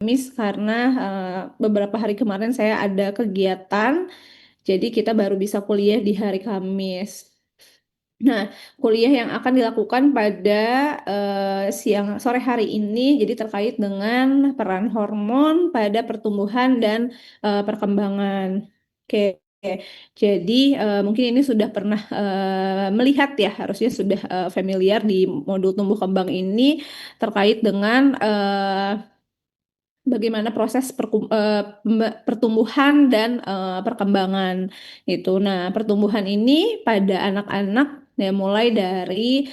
Kamis karena beberapa hari kemarin saya ada kegiatan, jadi kita baru bisa kuliah di hari Kamis. Nah, kuliah yang akan dilakukan pada siang sore hari ini, jadi terkait dengan peran hormon pada pertumbuhan dan perkembangan. Oke, jadi mungkin ini sudah pernah melihat ya, harusnya sudah familiar di modul tumbuh kembang ini terkait dengan bagaimana proses pertumbuhan dan perkembangan itu. Nah, pertumbuhan ini pada anak-anak ya mulai dari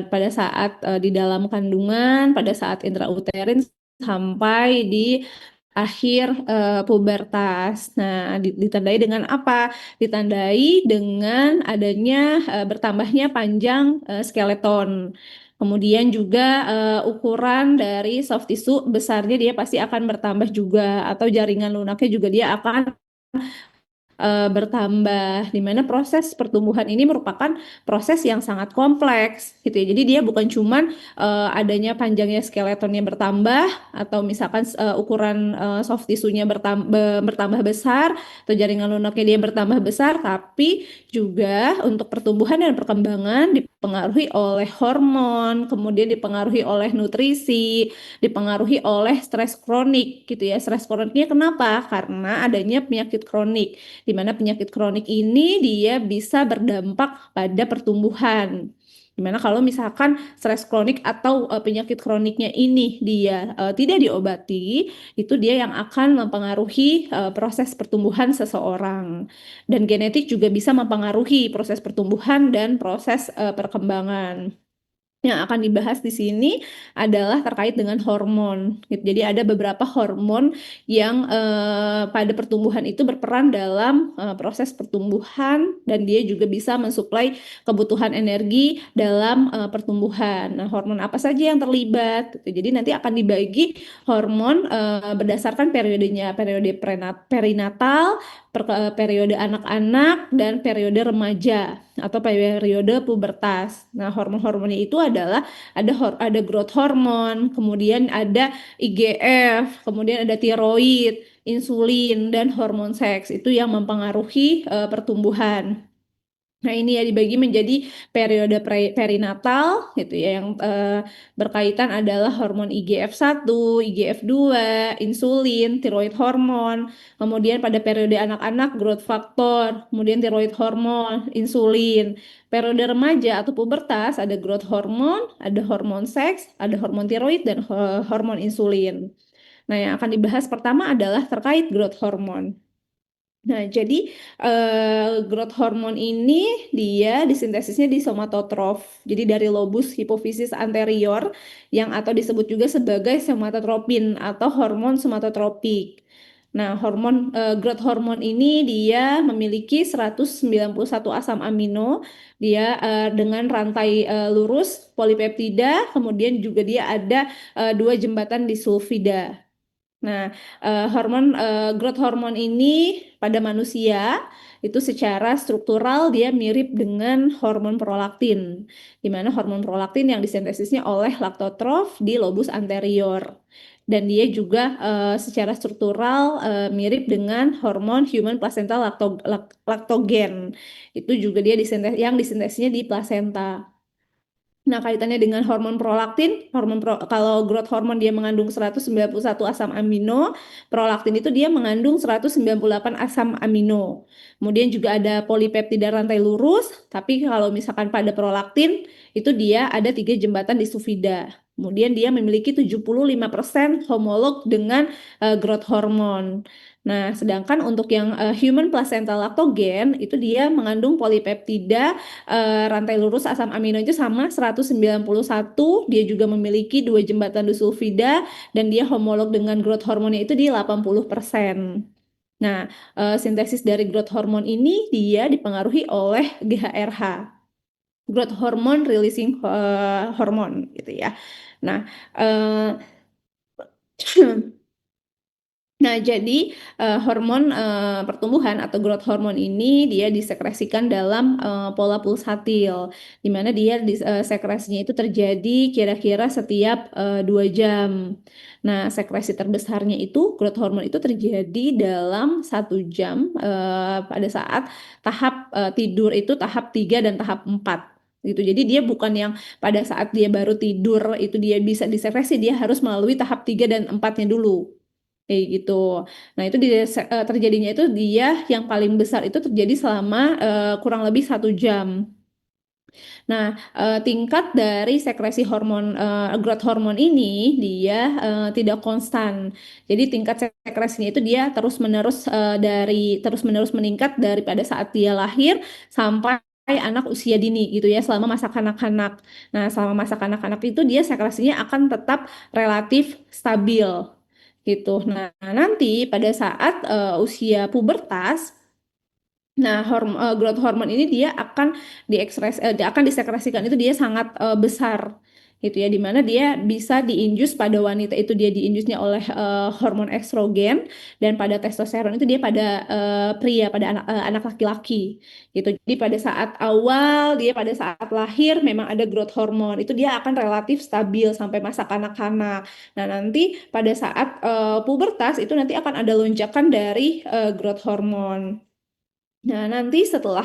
pada saat di dalam kandungan, pada saat intrauterin sampai di akhir pubertas. Nah, ditandai dengan apa? Ditandai dengan adanya bertambahnya panjang skeleton. Kemudian juga ukuran dari soft tissue besarnya dia pasti akan bertambah juga, atau jaringan lunaknya juga dia akan bertambah, di mana proses pertumbuhan ini merupakan proses yang sangat kompleks gitu ya. Jadi dia bukan cuman adanya panjangnya skeletonnya bertambah atau misalkan ukuran soft tissue-nya bertambah besar atau jaringan lunaknya dia bertambah besar, tapi juga untuk pertumbuhan dan perkembangan dipengaruhi oleh hormon, kemudian dipengaruhi oleh nutrisi, dipengaruhi oleh stres kronik gitu ya. Stres kroniknya kenapa? Karena adanya penyakit kronik, di mana penyakit kronik ini dia bisa berdampak pada pertumbuhan. Dimana kalau misalkan stres kronik atau penyakit kroniknya ini dia tidak diobati, itu dia yang akan mempengaruhi proses pertumbuhan seseorang. Dan genetik juga bisa mempengaruhi proses pertumbuhan dan proses perkembangan. Yang akan dibahas di sini adalah terkait dengan hormon, gitu. Jadi ada beberapa hormon yang pada pertumbuhan itu berperan dalam proses pertumbuhan, dan dia juga bisa mensuplai kebutuhan energi dalam pertumbuhan. Nah, hormon apa saja yang terlibat? Gitu. Jadi nanti akan dibagi hormon berdasarkan periodenya, periode perinatal, periode anak-anak, dan periode remaja atau periode pubertas. Nah, hormon-hormonnya itu adalah ada growth hormone, kemudian ada IGF, kemudian ada tiroid, insulin, dan hormon seks. Itu yang mempengaruhi pertumbuhan. Nah, ini ya dibagi menjadi periode perinatal gitu ya, yang berkaitan adalah hormon IGF-1, IGF-2, insulin, tiroid hormon. Kemudian pada periode anak-anak growth factor, kemudian tiroid hormon, insulin. Periode remaja atau pubertas ada growth hormon, ada hormon seks, ada hormon tiroid, dan hormon insulin. Nah, yang akan dibahas pertama adalah terkait growth hormone. Nah, jadi growth hormone ini dia disintesisnya di somatotrof. Jadi dari lobus hipofisis anterior yang atau disebut juga sebagai somatotropin atau hormon somatotropik. Nah, growth hormone ini dia memiliki 191 asam amino. Dia dengan rantai lurus polipeptida, kemudian juga dia ada dua jembatan disulfida. Nah, growth hormone ini pada manusia itu secara struktural dia mirip dengan hormon prolaktin, di mana hormon prolaktin yang disintesisnya oleh laktotrof di lobus anterior. Dan dia juga secara struktural mirip dengan hormon human placental lactogen. Itu juga dia yang disintesisnya di plasenta. Nah, kaitannya dengan hormon prolaktin, kalau growth hormone dia mengandung 191 asam amino, prolaktin itu dia mengandung 198 asam amino. Kemudian juga ada polipeptida rantai lurus, tapi kalau misalkan pada prolaktin, itu dia ada 3 jembatan disulfida. Kemudian dia memiliki 75% homolog dengan growth hormone. Nah, sedangkan untuk yang human placental lactogen, itu dia mengandung polipeptida rantai lurus asam amino itu sama 191, dia juga memiliki 2 jembatan disulfida, dan dia homolog dengan growth hormonnya itu di 80%. Nah, sintesis dari growth hormone ini dia dipengaruhi oleh GHRH, growth hormone releasing hormone gitu ya. Nah, eh, Nah, jadi hormon pertumbuhan atau growth hormone ini dia disekresikan dalam pola pulsatil, di mana dia sekresinya itu terjadi kira-kira setiap 2 jam. Nah, sekresi terbesarnya itu growth hormone itu terjadi dalam 1 jam pada saat tahap tidur itu tahap 3 dan tahap 4 gitu. Jadi dia bukan yang pada saat dia baru tidur itu dia bisa disekresi, dia harus melalui tahap 3 dan 4-nya dulu. Kayak gitu. Nah, itu terjadinya itu dia yang paling besar itu terjadi selama kurang lebih 1 jam. Nah, tingkat dari sekresi hormon growth hormone ini dia tidak konstan. Jadi tingkat sekresinya itu dia terus-menerus meningkat dari pada saat dia lahir sampai anak usia dini gitu ya, selama masa kanak-kanak. Nah, selama masa kanak-kanak itu dia sekresinya akan tetap relatif stabil gitu. Nah, nanti pada saat usia pubertas, nah, growth hormone ini dia akan dia akan disekresikan itu dia sangat besar gitu ya, dimana dia bisa diinjus pada wanita itu dia diinjusnya oleh hormon estrogen, dan pada testosteron itu dia pada pria, pada anak laki-laki gitu. Jadi pada saat lahir memang ada growth hormone itu dia akan relatif stabil sampai masa kanak-kanak. Nah, nanti pada saat pubertas itu nanti akan ada lonjakan dari growth hormone. Nah, nanti setelah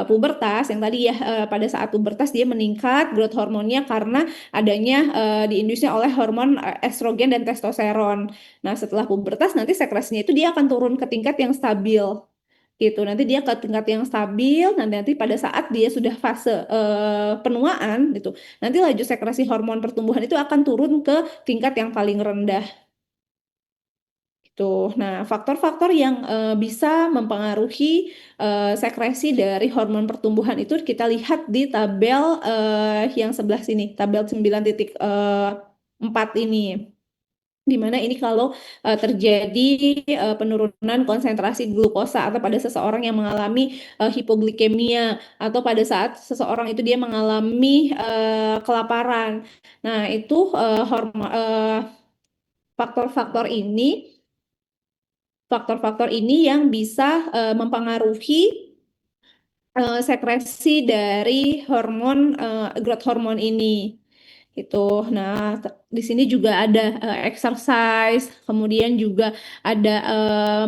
pubertas, yang tadi ya pada saat pubertas dia meningkat growth hormonnya karena adanya diindusnya oleh hormon estrogen dan testosteron. Nah, setelah pubertas nanti sekresinya itu dia akan turun ke tingkat yang stabil gitu. Nanti dia ke tingkat yang stabil, nanti pada saat dia sudah fase penuaan gitu, nanti laju sekresi hormon pertumbuhan itu akan turun ke tingkat yang paling rendah. Tuh. Nah, faktor-faktor yang bisa mempengaruhi sekresi dari hormon pertumbuhan itu kita lihat di tabel yang sebelah sini, tabel 9.4 ini. Di mana ini kalau terjadi penurunan konsentrasi glukosa atau pada seseorang yang mengalami hipoglikemia, atau pada saat seseorang itu dia mengalami kelaparan. Nah, itu faktor-faktor ini faktor-faktor ini yang bisa mempengaruhi sekresi dari hormon growth hormone ini gitu. Nah, di sini juga ada exercise, kemudian juga ada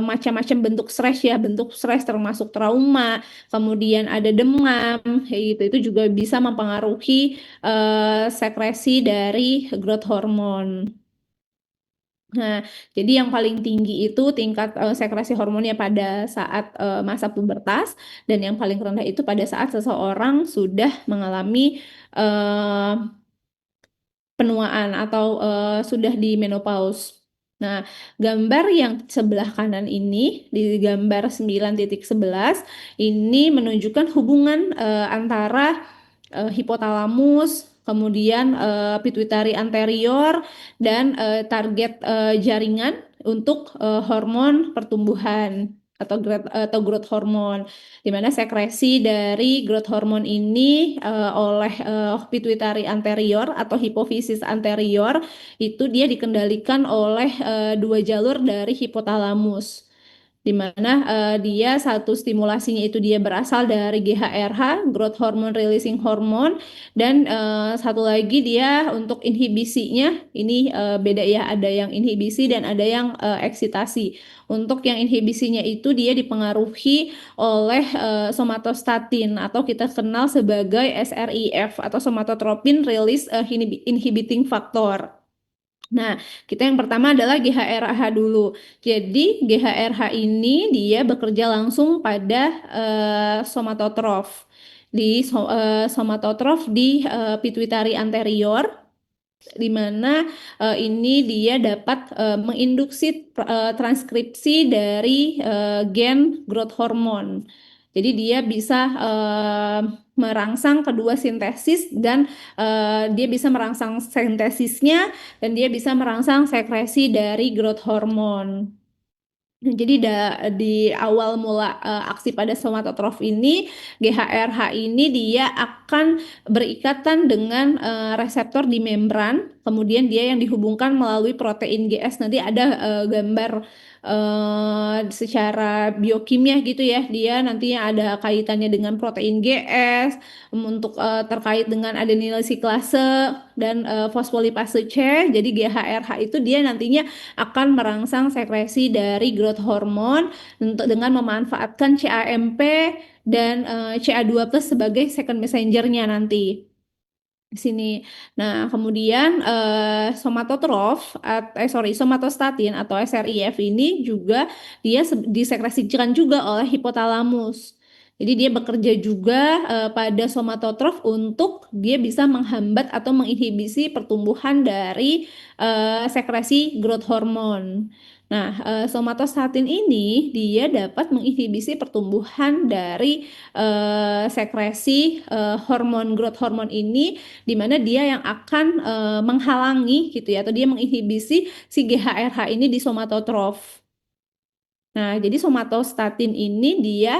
macam-macam bentuk stres ya, bentuk stres termasuk trauma, kemudian ada demam, kayak gitu. Itu juga bisa mempengaruhi sekresi dari growth hormone. Nah, jadi yang paling tinggi itu tingkat sekresi hormonnya pada saat masa pubertas, dan yang paling rendah itu pada saat seseorang sudah mengalami eh, penuaan atau sudah di menopause. Nah, gambar yang sebelah kanan ini di gambar 9.11 ini menunjukkan hubungan antara hipotalamus, kemudian pituitari anterior, dan target jaringan untuk hormon pertumbuhan atau growth hormone, di mana sekresi dari growth hormone ini oleh pituitari anterior atau hipofisis anterior itu dia dikendalikan oleh 2 jalur dari hipotalamus, di mana dia satu stimulasinya itu dia berasal dari GHRH, growth hormone releasing hormone, dan satu lagi dia untuk inhibisinya ini beda ya, ada yang inhibisi dan ada yang eksitasi. Untuk yang inhibisinya itu dia dipengaruhi oleh somatostatin atau kita kenal sebagai SRIF atau somatotropin release inhibiting factor. Nah, kita yang pertama adalah GHRH dulu. Jadi GHRH ini dia bekerja langsung pada somatotrof somatotrof di pituitari anterior, di mana ini dia dapat menginduksi transkripsi dari gen growth hormone. Jadi dia bisa merangsang kedua sintesis, dan dia bisa merangsang sintesisnya, dan dia bisa merangsang sekresi dari growth hormone. Jadi di awal mula aksi pada somatotrof ini, GHRH ini dia akan berikatan dengan reseptor di membran kemudian dia yang dihubungkan melalui protein GS. Nanti ada gambar secara biokimia gitu ya. Dia nantinya ada kaitannya dengan protein GS untuk terkait dengan adenyl siklase dan fosfolipase C. Jadi GHRH itu dia nantinya akan merangsang sekresi dari growth hormone untuk dengan memanfaatkan CAMP dan CA2 plus sebagai second messengernya nanti di sini. Nah, kemudian somatotrof, somatostatin atau SRIF ini juga dia disekresikan juga oleh hipotalamus. Jadi dia bekerja juga pada somatotrof untuk dia bisa menghambat atau menginhibisi pertumbuhan dari sekresi growth hormone. Nah, somatostatin ini dia dapat menginhibisi pertumbuhan dari sekresi hormon growth hormone ini di mana dia yang akan menghalangi gitu ya atau dia menginhibisi si GHRH ini di somatotrof. Nah, jadi somatostatin ini dia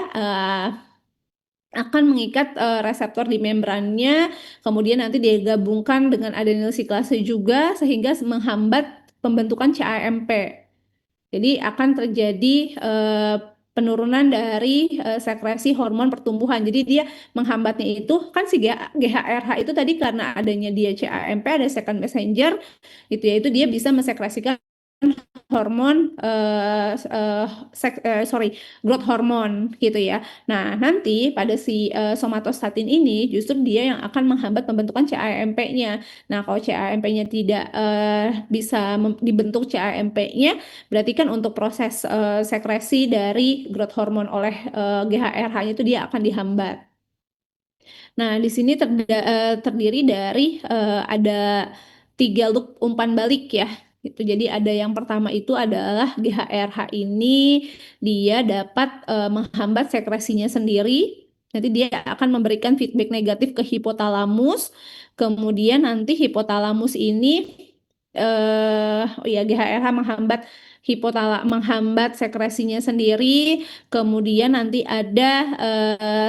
akan mengikat reseptor di membrannya, kemudian nanti digabungkan dengan adenyl siklase juga sehingga menghambat pembentukan CAMP. Jadi akan terjadi penurunan dari sekresi hormon pertumbuhan. Jadi dia menghambatnya itu kan si GHRH itu tadi karena adanya dia CAMP ada second messenger gitu ya itu dia bisa mensekresikan hormon sorry growth hormone gitu ya. Nah, nanti pada si somatostatin ini justru dia yang akan menghambat pembentukan CAMP-nya. Nah, kalau CAMP-nya tidak bisa dibentuk CAMP-nya, berarti kan untuk proses sekresi dari growth hormone oleh GHRH-nya itu dia akan dihambat. Nah, di sini terdiri dari ada 3 loop umpan balik ya. Gitu. Jadi ada yang pertama itu adalah GHRH ini dia dapat menghambat sekresinya sendiri. Nanti dia akan memberikan feedback negatif ke hipotalamus. Kemudian nanti hipotalamus ini oh ya GHRH menghambat sekresinya sendiri. Kemudian nanti ada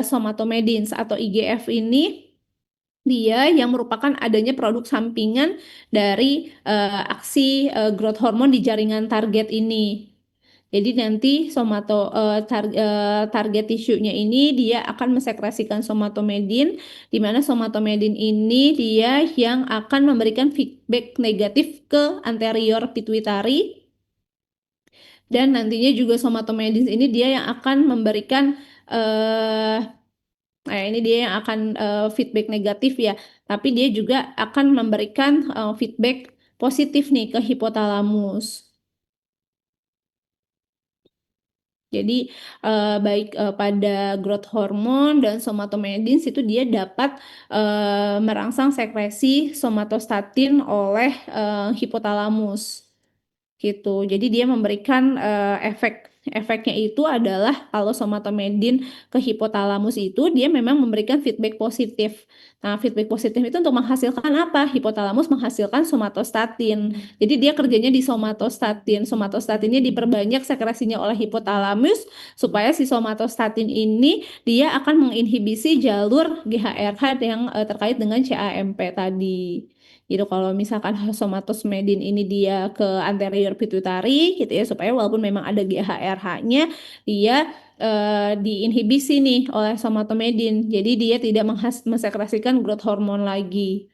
somatomedins atau IGF ini dia yang merupakan adanya produk sampingan dari aksi growth hormone di jaringan target ini. Jadi nanti target tisunya ini dia akan mensekresikan somatomedin, di mana somatomedin ini dia yang akan memberikan feedback negatif ke anterior pituitary dan nantinya juga somatomedin ini dia yang akan memberikan ini dia yang akan feedback negatif ya, tapi dia juga akan memberikan feedback positif nih ke hipotalamus. Jadi baik pada growth hormone dan somatomedins itu dia dapat merangsang sekresi somatostatin oleh hipotalamus gitu. Jadi dia memberikan efeknya itu adalah kalau somatomedin ke hipotalamus itu dia memang memberikan feedback positif. Nah, feedback positif itu untuk menghasilkan apa? Hipotalamus menghasilkan somatostatin. Jadi dia kerjanya di somatostatin. Somatostatinnya diperbanyak sekresinya oleh hipotalamus supaya si somatostatin ini dia akan menginhibisi jalur GHRH yang terkait dengan CAMP tadi. Gitu kalau misalkan somatosmedin ini dia ke anterior pituitary gitu ya supaya walaupun memang ada GHRH-nya dia diinhibisi nih oleh somatomedin. Jadi dia tidak mensekresikan growth hormone lagi.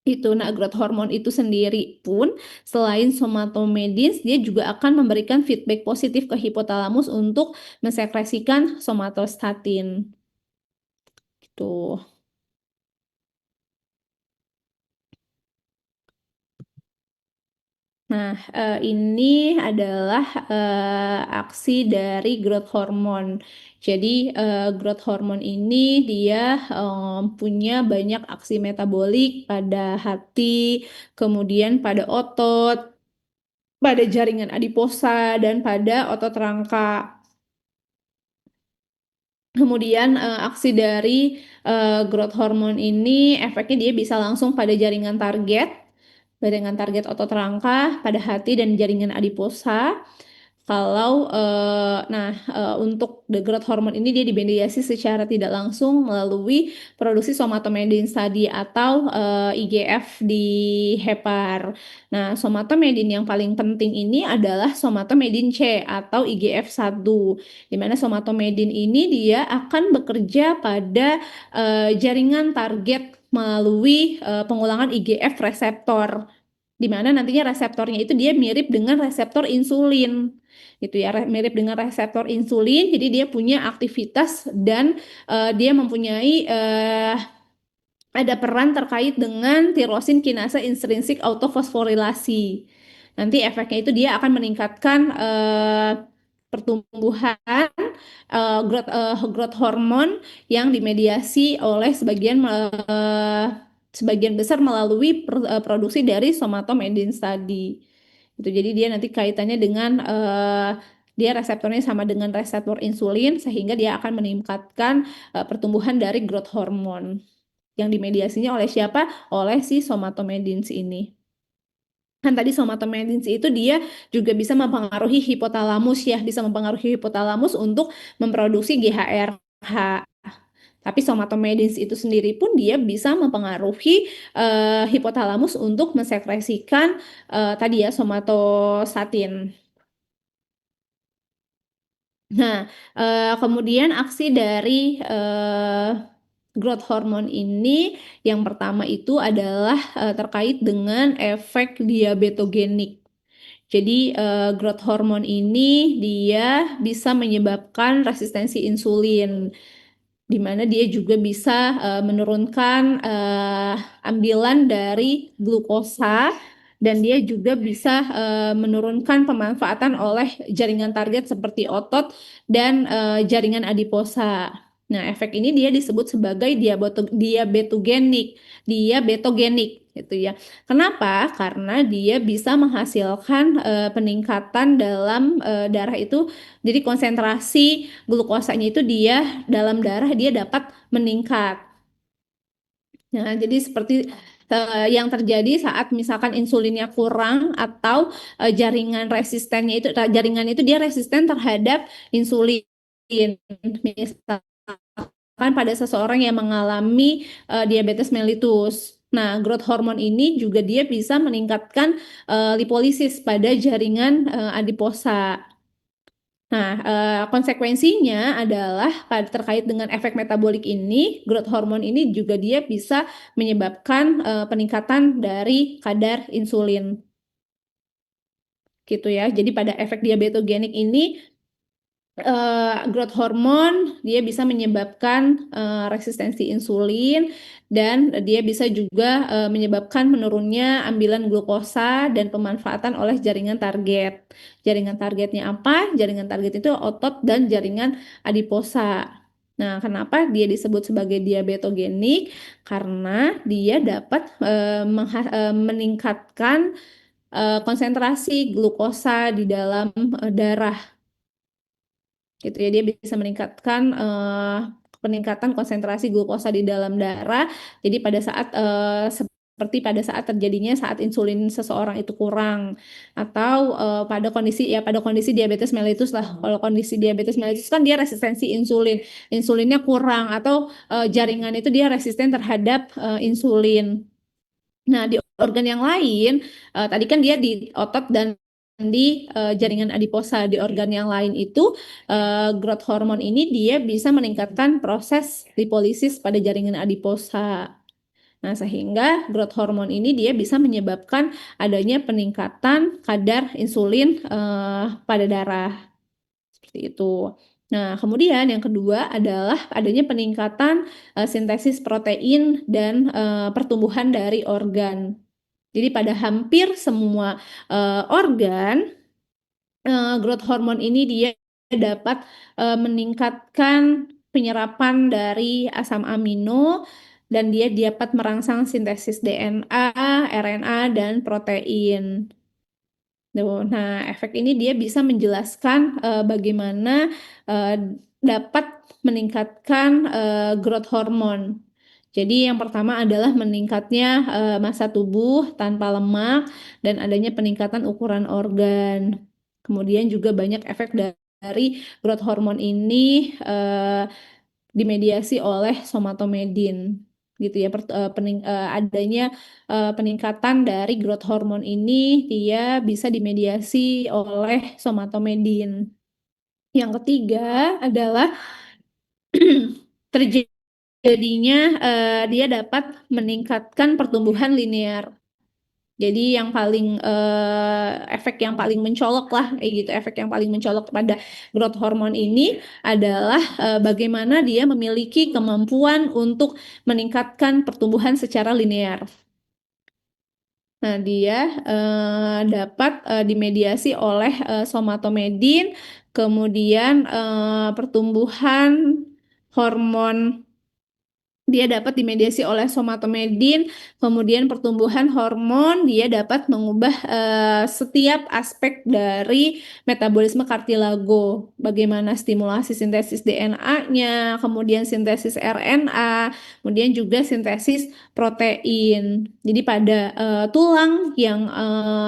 Itu nah growth hormone itu sendiri pun selain somatomedin dia juga akan memberikan feedback positif ke hipotalamus untuk mensekresikan somatostatin. Gitu. Nah, ini adalah aksi dari growth hormone. Jadi, growth hormone ini dia punya banyak aksi metabolik pada hati, kemudian pada otot, pada jaringan adiposa, dan pada otot rangka. Kemudian aksi dari growth hormone ini efeknya dia bisa langsung pada jaringan target otot rangka, pada hati dan jaringan adiposa. kalau untuk the growth hormone ini dia dimediasi secara tidak langsung melalui produksi somatomedin tadi atau IGF di hepar. Nah, somatomedin yang paling penting ini adalah somatomedin C atau IGF-1, di mana somatomedin ini dia akan bekerja pada jaringan target melalui pengulangan IGF reseptor, di mana nantinya reseptornya itu dia mirip dengan reseptor insulin gitu ya, mirip dengan reseptor insulin, jadi dia punya aktivitas dan dia mempunyai ada peran terkait dengan tirosin kinase intrinsik autofosforilasi. Nanti efeknya itu dia akan meningkatkan pertumbuhan growth hormone yang dimediasi oleh sebagian besar melalui produksi dari somatomedin tadi. Itu jadi dia nanti kaitannya dengan dia reseptornya sama dengan reseptor insulin sehingga dia akan meningkatkan pertumbuhan dari growth hormone yang dimediasinya oleh siapa? Oleh si somatomedins ini. Kan tadi somatomedins itu dia juga bisa mempengaruhi hipotalamus ya, bisa mempengaruhi hipotalamus untuk memproduksi GHRH. Tapi somatomedins itu sendiri pun dia bisa mempengaruhi hipotalamus untuk mensekresikan tadi ya somatostatin. Nah, kemudian aksi dari growth hormone ini yang pertama itu adalah terkait dengan efek diabetogenik. Jadi growth hormone ini dia bisa menyebabkan resistensi insulin, di mana dia juga bisa menurunkan ambilan dari glukosa dan dia juga bisa menurunkan pemanfaatan oleh jaringan target seperti otot dan jaringan adiposa. Nah, efek ini dia disebut sebagai diabetogenik gitu ya. Kenapa? Karena dia bisa menghasilkan peningkatan dalam darah itu, jadi konsentrasi glukosanya itu dia dalam darah dia dapat meningkat. Nah, jadi seperti yang terjadi saat misalkan insulinnya kurang atau jaringan itu dia resisten terhadap insulin. Misalkan pada seseorang yang mengalami diabetes mellitus. Nah, growth hormone ini juga dia bisa meningkatkan lipolisis pada jaringan adiposa. Nah, konsekuensinya adalah terkait dengan efek metabolik ini, growth hormone ini juga dia bisa menyebabkan peningkatan dari kadar insulin, gitu ya. Jadi pada efek diabetogenik ini growth hormone dia bisa menyebabkan resistensi insulin dan dia bisa juga menyebabkan menurunnya ambilan glukosa dan pemanfaatan oleh jaringan target. Jaringan targetnya apa? Jaringan target itu otot dan jaringan adiposa. Nah, kenapa dia disebut sebagai diabetogenik? Karena dia dapat meningkatkan konsentrasi glukosa di dalam darah gitu ya, dia bisa meningkatkan peningkatan konsentrasi glukosa di dalam darah. Jadi pada saat seperti pada saat terjadinya saat insulin seseorang itu kurang atau pada kondisi diabetes mellitus lah. Kalau kondisi diabetes mellitus kan dia resistensi insulin, insulinnya kurang atau jaringan itu dia resisten terhadap insulin. Nah, di organ yang lain, tadi kan dia di otot dan di jaringan adiposa. Di organ yang lain itu, growth hormone ini dia bisa meningkatkan proses lipolisis pada jaringan adiposa. Nah, sehingga growth hormone ini dia bisa menyebabkan adanya peningkatan kadar insulin pada darah. Seperti itu. Nah, kemudian yang kedua adalah adanya peningkatan sintesis protein dan pertumbuhan dari organ. Jadi pada hampir semua organ, growth hormone ini dia dapat meningkatkan penyerapan dari asam amino dan dia dapat merangsang sintesis DNA, RNA, dan protein. Nah, efek ini dia bisa menjelaskan bagaimana dapat meningkatkan growth hormone. Jadi yang pertama adalah meningkatnya massa tubuh tanpa lemak dan adanya peningkatan ukuran organ. Kemudian juga banyak efek dari growth hormone ini dimediasi oleh somatomedin gitu ya. Adanya peningkatan dari growth hormone ini dia bisa dimediasi oleh somatomedin. Yang ketiga adalah terjadinya dia dapat meningkatkan pertumbuhan linear. Jadi yang paling efek yang paling mencolok lah kayak gitu, efek yang paling mencolok pada growth hormone ini adalah bagaimana dia memiliki kemampuan untuk meningkatkan pertumbuhan secara linear. Nah, dia dapat dimediasi oleh somatomedin, kemudian pertumbuhan hormon dia dapat dimediasi oleh somatomedin, kemudian pertumbuhan hormon dia dapat mengubah setiap aspek dari metabolisme kartilago. Bagaimana stimulasi sintesis DNA-nya, kemudian sintesis RNA, kemudian juga sintesis protein. Jadi pada tulang yang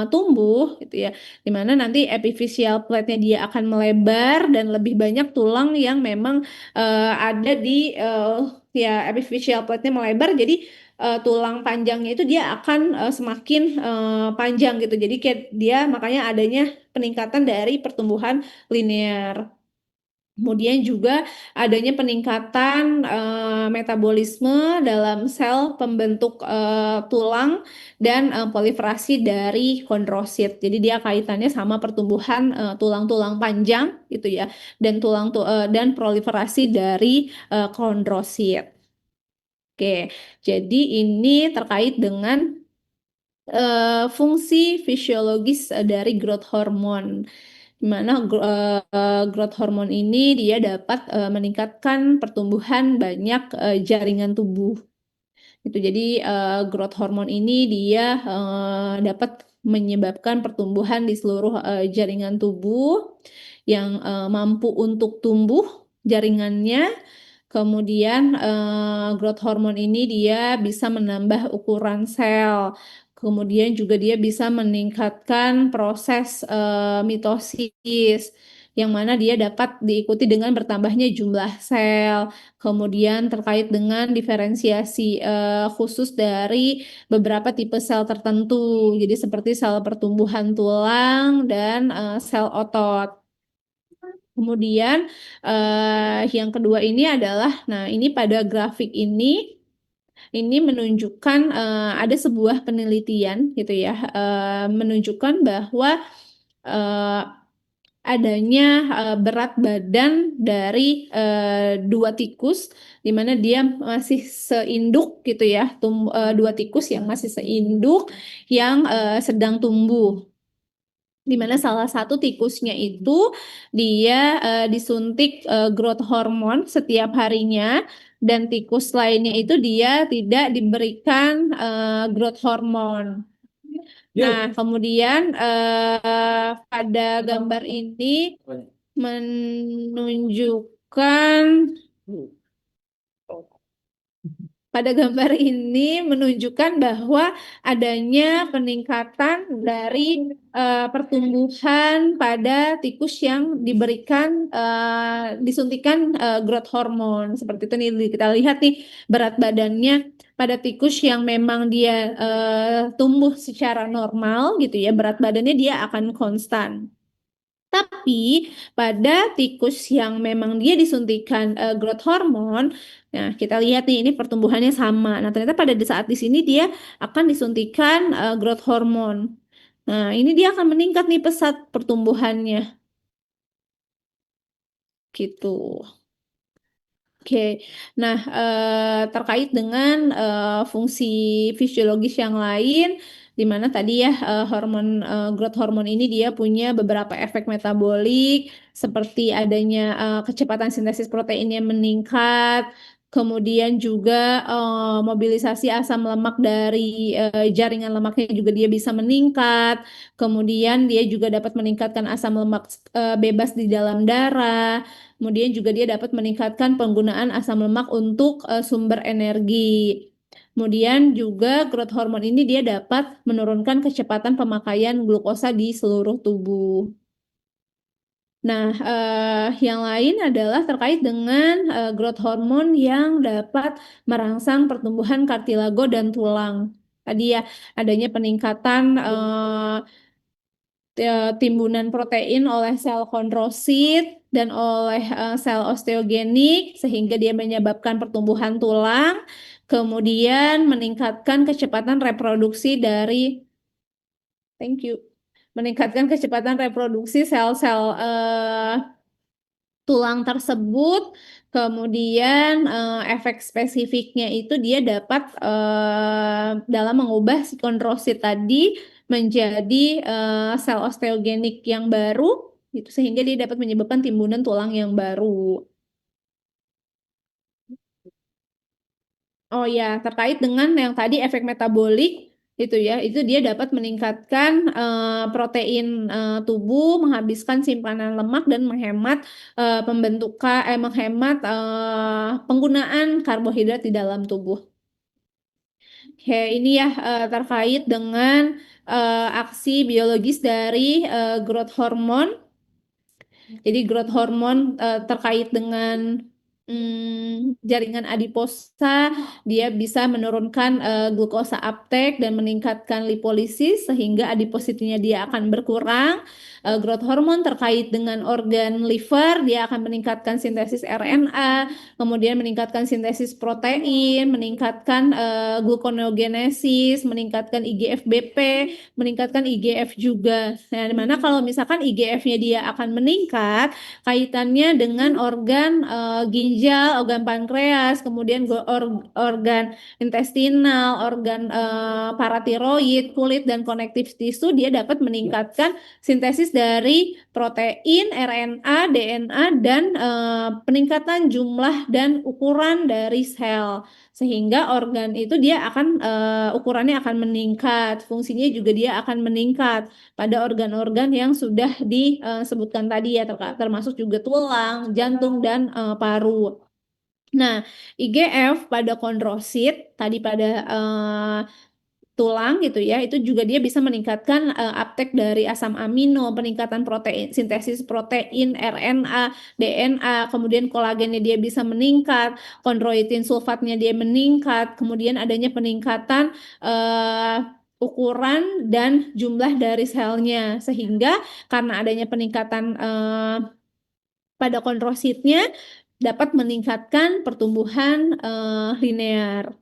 tumbuh gitu ya, di mana nanti epiphyseal plate-nya dia akan melebar dan lebih banyak tulang yang memang ada di ya epiphyseal plate-nya melebar, jadi tulang panjangnya itu dia akan semakin panjang gitu. Jadi kayak dia makanya adanya peningkatan dari pertumbuhan linear. Kemudian juga adanya peningkatan metabolisme dalam sel pembentuk tulang dan proliferasi dari kondrosit. Jadi dia kaitannya sama pertumbuhan tulang-tulang panjang gitu ya, dan dan proliferasi dari kondrosit. Oke, jadi ini terkait dengan fungsi fisiologis dari growth hormone, di mana growth hormone ini dia dapat meningkatkan pertumbuhan banyak jaringan tubuh. Itu jadi growth hormone ini dia dapat menyebabkan pertumbuhan di seluruh jaringan tubuh yang mampu untuk tumbuh jaringannya. Kemudian growth hormone ini dia bisa menambah ukuran sel. Kemudian juga dia bisa meningkatkan proses mitosis, yang mana dia dapat diikuti dengan bertambahnya jumlah sel. Kemudian terkait dengan diferensiasi khusus dari beberapa tipe sel tertentu. Jadi seperti sel pertumbuhan tulang dan sel otot. Kemudian yang kedua ini adalah, nah ini pada grafik ini menunjukkan ada sebuah penelitian gitu ya, menunjukkan bahwa eh, adanya berat badan dari dua tikus, di mana dia masih seinduk gitu ya, dua tikus yang masih seinduk yang sedang tumbuh, di mana salah satu tikusnya itu dia disuntik growth hormone setiap harinya, dan tikus lainnya itu dia tidak diberikan growth hormone. Nah, kemudian pada gambar ini menunjukkan pada gambar ini menunjukkan bahwa adanya peningkatan dari pertumbuhan pada tikus yang diberikan disuntikan growth hormone. Seperti itu nih kita lihat nih berat badannya pada tikus yang memang dia tumbuh secara normal gitu ya, berat badannya dia akan konstan. Tapi pada tikus yang memang dia disuntikan growth hormone, nah kita lihat nih ini pertumbuhannya sama. Nah ternyata pada saat di sini dia akan disuntikan growth hormone. Nah ini dia akan meningkat nih pesat pertumbuhannya, gitu. Oke, nah terkait dengan fungsi fisiologis yang lain, di mana tadi ya hormon growth hormone ini dia punya beberapa efek metabolik seperti adanya kecepatan sintesis proteinnya meningkat, kemudian juga mobilisasi asam lemak dari jaringan lemaknya juga dia bisa meningkat, kemudian dia juga dapat meningkatkan asam lemak bebas di dalam darah. Kemudian juga dia dapat meningkatkan penggunaan asam lemak untuk sumber energi. Kemudian juga growth hormone ini dia dapat menurunkan kecepatan pemakaian glukosa di seluruh tubuh. Nah, yang lain adalah terkait dengan growth hormone yang dapat merangsang pertumbuhan kartilago dan tulang. Tadi ya, adanya peningkatan timbunan protein oleh sel kondrosit dan oleh sel osteogenik sehingga dia menyebabkan pertumbuhan tulang, kemudian meningkatkan kecepatan reproduksi dari thank you. Meningkatkan kecepatan reproduksi sel-sel tulang tersebut, kemudian efek spesifiknya itu dia dapat dalam mengubah si kondrosit tadi menjadi sel osteogenik yang baru, gitu, sehingga dia dapat menyebabkan timbunan tulang yang baru. Oh ya, terkait dengan yang tadi efek metabolik itu ya, itu dia dapat meningkatkan protein tubuh, menghabiskan simpanan lemak dan menghemat menghemat penggunaan karbohidrat di dalam tubuh. Oke, ini ya terkait dengan aksi biologis dari growth hormone. Jadi growth hormone terkait dengan jaringan adiposa, dia bisa menurunkan glukosa uptake dan meningkatkan lipolisis sehingga adipositnya dia akan berkurang. Growth hormone terkait dengan organ liver, dia akan meningkatkan sintesis RNA, kemudian meningkatkan sintesis protein, meningkatkan gluconeogenesis, meningkatkan IGF-BP, meningkatkan IGF juga. Nah, dimana kalau misalkan IGF-nya dia akan meningkat, kaitannya dengan organ ginjal, organ pankreas, kemudian organ intestinal, organ paratiroid, kulit dan konektif tisu, dia dapat meningkatkan sintesis dari protein, RNA, DNA, dan peningkatan jumlah dan ukuran dari sel sehingga organ itu dia akan ukurannya akan meningkat, fungsinya juga dia akan meningkat pada organ-organ yang sudah disebutkan tadi ya, termasuk juga tulang, jantung dan paru. Nah, IGF pada kondrosit tadi pada tulang gitu ya, itu juga dia bisa meningkatkan uptake dari asam amino, peningkatan protein, sintesis protein, RNA, DNA, kemudian kolagennya dia bisa meningkat, kondroitin sulfatnya dia meningkat, kemudian adanya peningkatan ukuran dan jumlah dari selnya, sehingga karena adanya peningkatan pada kondrositnya dapat meningkatkan pertumbuhan linear.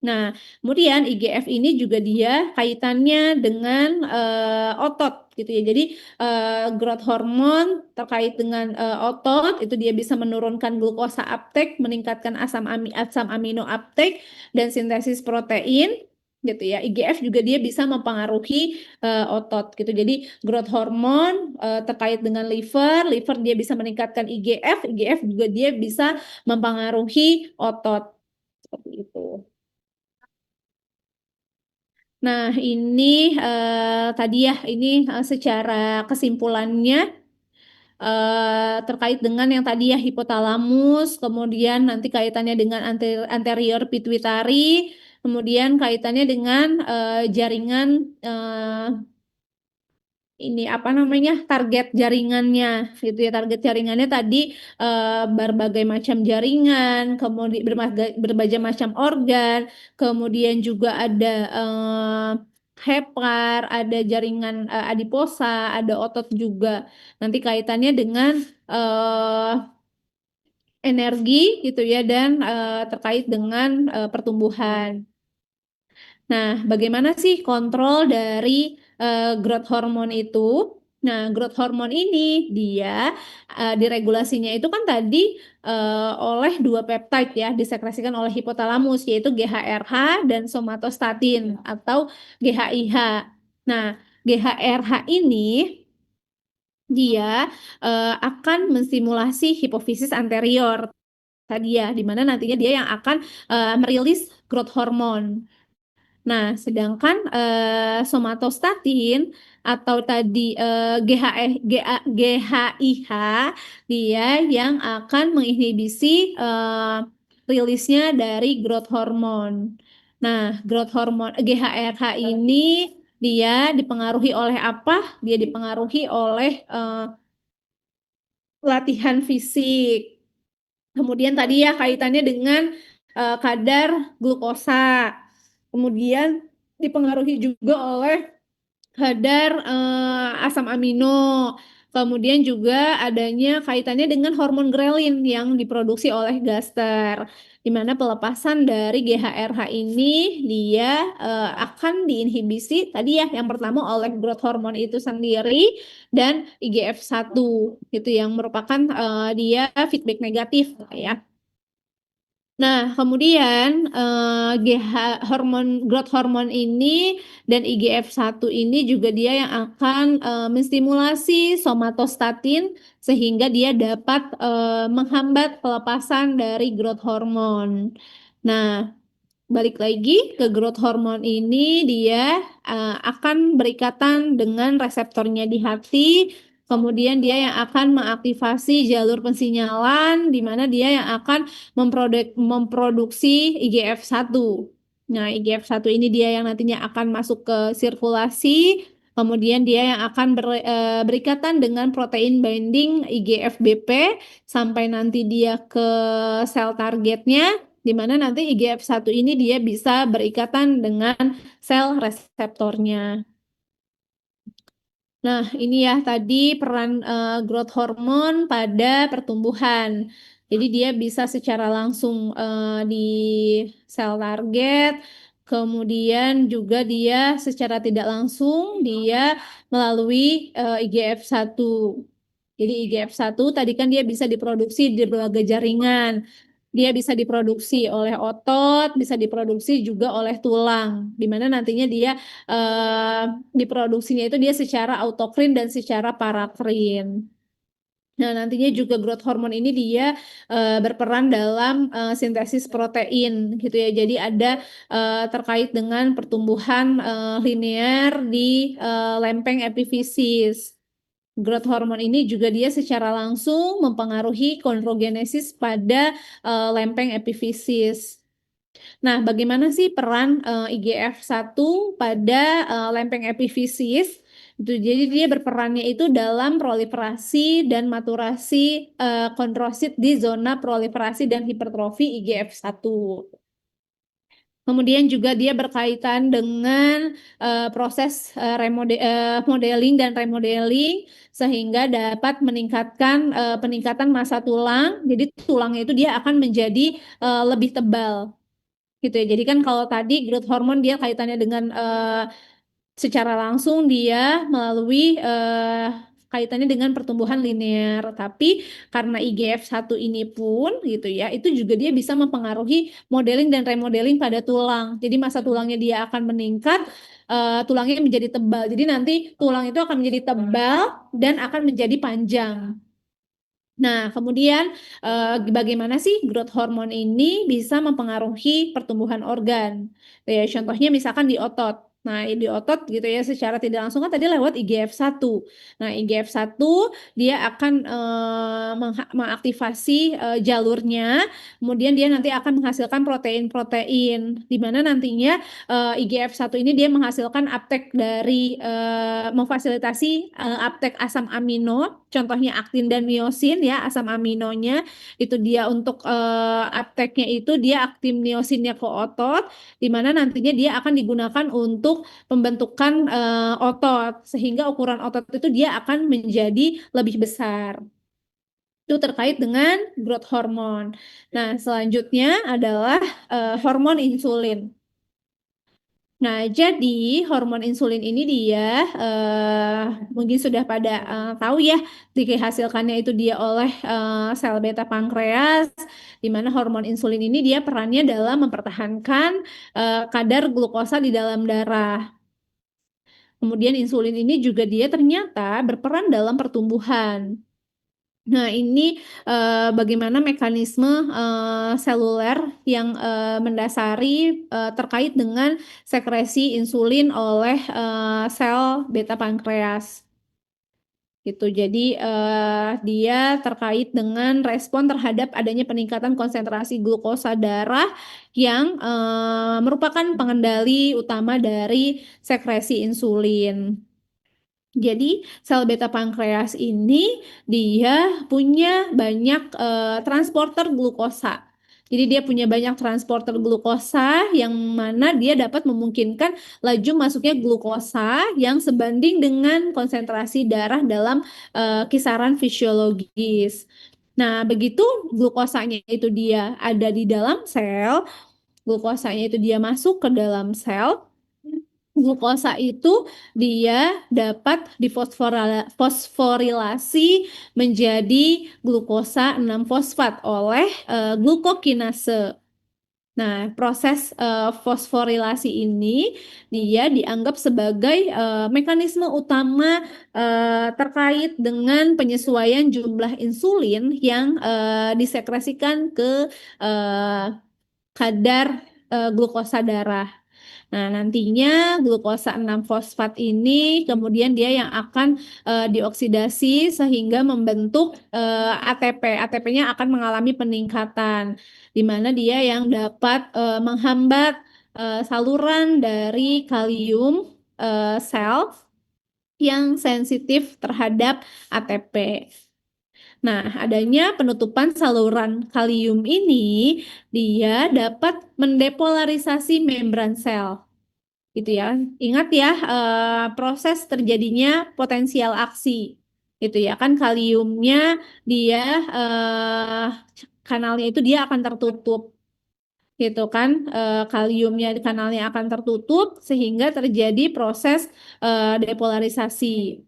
Nah, kemudian IGF ini juga dia kaitannya dengan otot gitu ya. Jadi growth hormone terkait dengan otot itu dia bisa menurunkan glukosa uptake, meningkatkan asam amino uptake dan sintesis protein gitu ya. IGF juga dia bisa mempengaruhi otot gitu. Jadi growth hormone terkait dengan liver dia bisa meningkatkan IGF, IGF juga dia bisa mempengaruhi otot seperti itu. Nah, ini tadi ya, ini secara kesimpulannya terkait dengan yang tadi ya hipotalamus, kemudian nanti kaitannya dengan anterior pituitary, kemudian kaitannya dengan jaringan ini apa namanya target jaringannya gitu ya, target jaringannya tadi berbagai macam jaringan, kemudian berbagai macam organ, kemudian juga ada hepar, ada jaringan adiposa, ada otot juga, nanti kaitannya dengan eh, energi gitu ya, dan terkait dengan pertumbuhan. Nah, bagaimana sih kontrol dari growth hormone itu? Nah, growth hormone ini dia diregulasinya itu kan tadi oleh dua peptide ya, disekresikan oleh hipotalamus yaitu GHRH dan somatostatin atau GHIH. Nah, GHRH ini dia akan menstimulasi hipofisis anterior tadi ya, di mana nantinya dia yang akan merilis growth hormone. Nah, sedangkan somatostatin atau tadi GHIH dia yang akan menginhibisi rilisnya dari growth hormone. Nah, growth hormone GHRH ini dia dipengaruhi oleh apa? Dia dipengaruhi oleh latihan fisik. Kemudian tadi ya kaitannya dengan kadar glukosa. Kemudian dipengaruhi juga oleh kadar asam amino. Kemudian juga adanya kaitannya dengan hormon grelin yang diproduksi oleh gaster, di mana pelepasan dari GHRH ini dia akan diinhibisi tadi ya yang pertama oleh growth hormone itu sendiri dan IGF-1 gitu yang merupakan dia feedback negatif ya. Nah, kemudian hormon growth hormone ini dan IGF-1 ini juga dia yang akan menstimulasi somatostatin sehingga dia dapat menghambat pelepasan dari growth hormone. Nah, balik lagi ke growth hormone ini dia akan berikatan dengan reseptornya di hati, kemudian dia yang akan mengaktifasi jalur pensinyalan di mana dia yang akan memproduksi IGF-1. Nah, IGF-1 ini dia yang nantinya akan masuk ke sirkulasi, kemudian dia yang akan berikatan dengan protein binding IGF-BP sampai nanti dia ke sel targetnya di mana nanti IGF-1 ini dia bisa berikatan dengan sel reseptornya. Nah, ini ya tadi peran growth hormone pada pertumbuhan. Jadi dia bisa secara langsung di sel target, kemudian juga dia secara tidak langsung dia melalui IGF-1. Jadi IGF-1 tadi kan dia bisa diproduksi di berbagai jaringan. Dia bisa diproduksi oleh otot, bisa diproduksi juga oleh tulang, di mana nantinya dia eh, diproduksinya itu dia secara autokrin dan secara parakrin. Nah, nantinya juga growth hormone ini dia berperan dalam sintesis protein gitu ya. Jadi ada terkait dengan pertumbuhan linear di lempeng epifisis. Growth hormone ini juga dia secara langsung mempengaruhi kondrogenesis pada lempeng epifisis. Nah, bagaimana sih peran IGF-1 pada lempeng epifisis? Itu jadi dia berperannya itu dalam proliferasi dan maturasi kondrosit di zona proliferasi dan hipertrofi IGF-1. Kemudian juga dia berkaitan dengan proses modeling dan remodeling sehingga dapat meningkatkan peningkatan massa tulang. Jadi tulangnya itu dia akan menjadi lebih tebal gitu ya. Jadi kan kalau tadi growth hormone dia kaitannya dengan secara langsung dia melalui kaitannya dengan pertumbuhan linear. Tapi karena IGF-1 ini pun gitu ya, itu juga dia bisa mempengaruhi modeling dan remodeling pada tulang. Jadi massa tulangnya dia akan meningkat, tulangnya menjadi tebal. Jadi nanti tulang itu akan menjadi tebal dan akan menjadi panjang. Nah, kemudian bagaimana sih growth hormone ini bisa mempengaruhi pertumbuhan organ? Ya, contohnya misalkan di otot. Nah, di otot gitu ya secara tidak langsung kan tadi lewat IGF-1. Nah, IGF-1 dia akan mengaktifasi jalurnya, kemudian dia nanti akan menghasilkan protein-protein di mana nantinya IGF-1 ini dia menghasilkan uptake dari memfasilitasi uptake asam amino, contohnya aktin dan miosin ya, asam aminonya itu dia untuk uptake-nya itu dia aktin miosinnya ke otot, di mana nantinya dia akan digunakan untuk pembentukan otot, sehingga ukuran otot itu dia akan menjadi lebih besar. Itu terkait dengan growth hormone. Nah, selanjutnya adalah hormon insulin. Nah, jadi hormon insulin ini dia mungkin sudah pada tahu ya, dihasilkannya itu dia oleh sel beta pankreas, di mana hormon insulin ini dia perannya dalam mempertahankan kadar glukosa di dalam darah. Kemudian insulin ini juga dia ternyata berperan dalam pertumbuhan. Nah, ini bagaimana mekanisme seluler yang mendasari terkait dengan sekresi insulin oleh sel beta pankreas. Gitu. Jadi dia terkait dengan respon terhadap adanya peningkatan konsentrasi glukosa darah yang merupakan pengendali utama dari sekresi insulin. Jadi sel beta pankreas ini dia punya banyak transporter glukosa. Jadi dia punya banyak transporter glukosa yang mana dia dapat memungkinkan laju masuknya glukosa yang sebanding dengan konsentrasi darah dalam kisaran fisiologis. Nah, begitu glukosanya itu dia ada di dalam sel, glukosanya itu dia masuk ke dalam sel, glukosa itu dia dapat difosforilasi menjadi glukosa 6 fosfat oleh glukokinase. Nah, proses fosforilasi ini dia dianggap sebagai mekanisme utama terkait dengan penyesuaian jumlah insulin yang disekresikan ke eh, kadar glukosa darah. Nah, nantinya glukosa 6 fosfat ini kemudian dia yang akan dioksidasi sehingga membentuk ATP. ATP-nya akan mengalami peningkatan di mana dia yang dapat menghambat saluran dari kalium sel yang sensitif terhadap ATP. Nah, adanya penutupan saluran kalium ini dia dapat mendepolarisasi membran sel gitu ya. Ingat ya, proses terjadinya potensial aksi. Itu ya kan kaliumnya dia kanalnya itu dia akan tertutup gitu kan. Kaliumnya kanalnya akan tertutup sehingga terjadi proses depolarisasi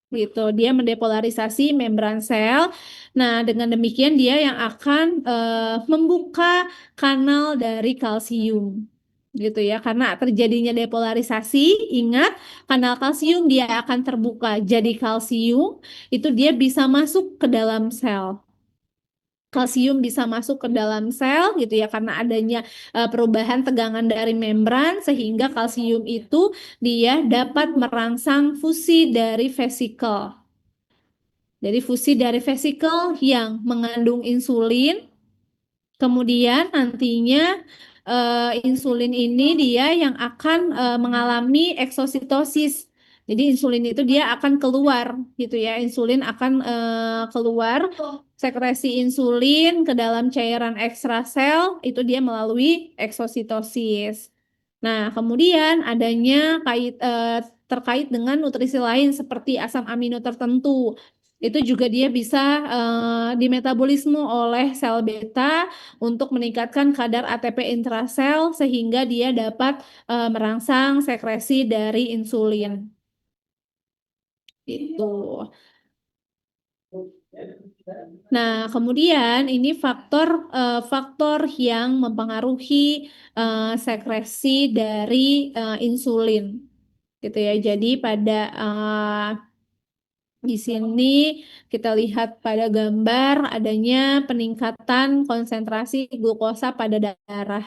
gitu. Dia mendepolarisasi membran sel. Nah, dengan demikian dia yang akan membuka kanal dari kalsium gitu ya. Karena terjadinya depolarisasi, ingat kanal kalsium dia akan terbuka. Jadi kalsium itu dia bisa masuk ke dalam sel. Kalsium bisa masuk ke dalam sel gitu ya karena adanya perubahan tegangan dari membran sehingga kalsium itu dia dapat merangsang fusi dari vesikel. Dari fusi dari vesikel yang mengandung insulin. Kemudian nantinya insulin ini dia yang akan mengalami eksositosis. Jadi insulin itu dia akan keluar gitu ya. Insulin akan keluar sekresi insulin ke dalam cairan ekstrasel itu dia melalui eksositosis. Nah, kemudian adanya terkait dengan nutrisi lain seperti asam amino tertentu. Itu juga dia bisa dimetabolisme oleh sel beta untuk meningkatkan kadar ATP intrasel sehingga dia dapat merangsang sekresi dari insulin. Itu. Nah, kemudian ini faktor yang mempengaruhi sekresi dari insulin, gitu ya. Jadi pada di sini kita lihat pada gambar adanya peningkatan konsentrasi glukosa pada darah.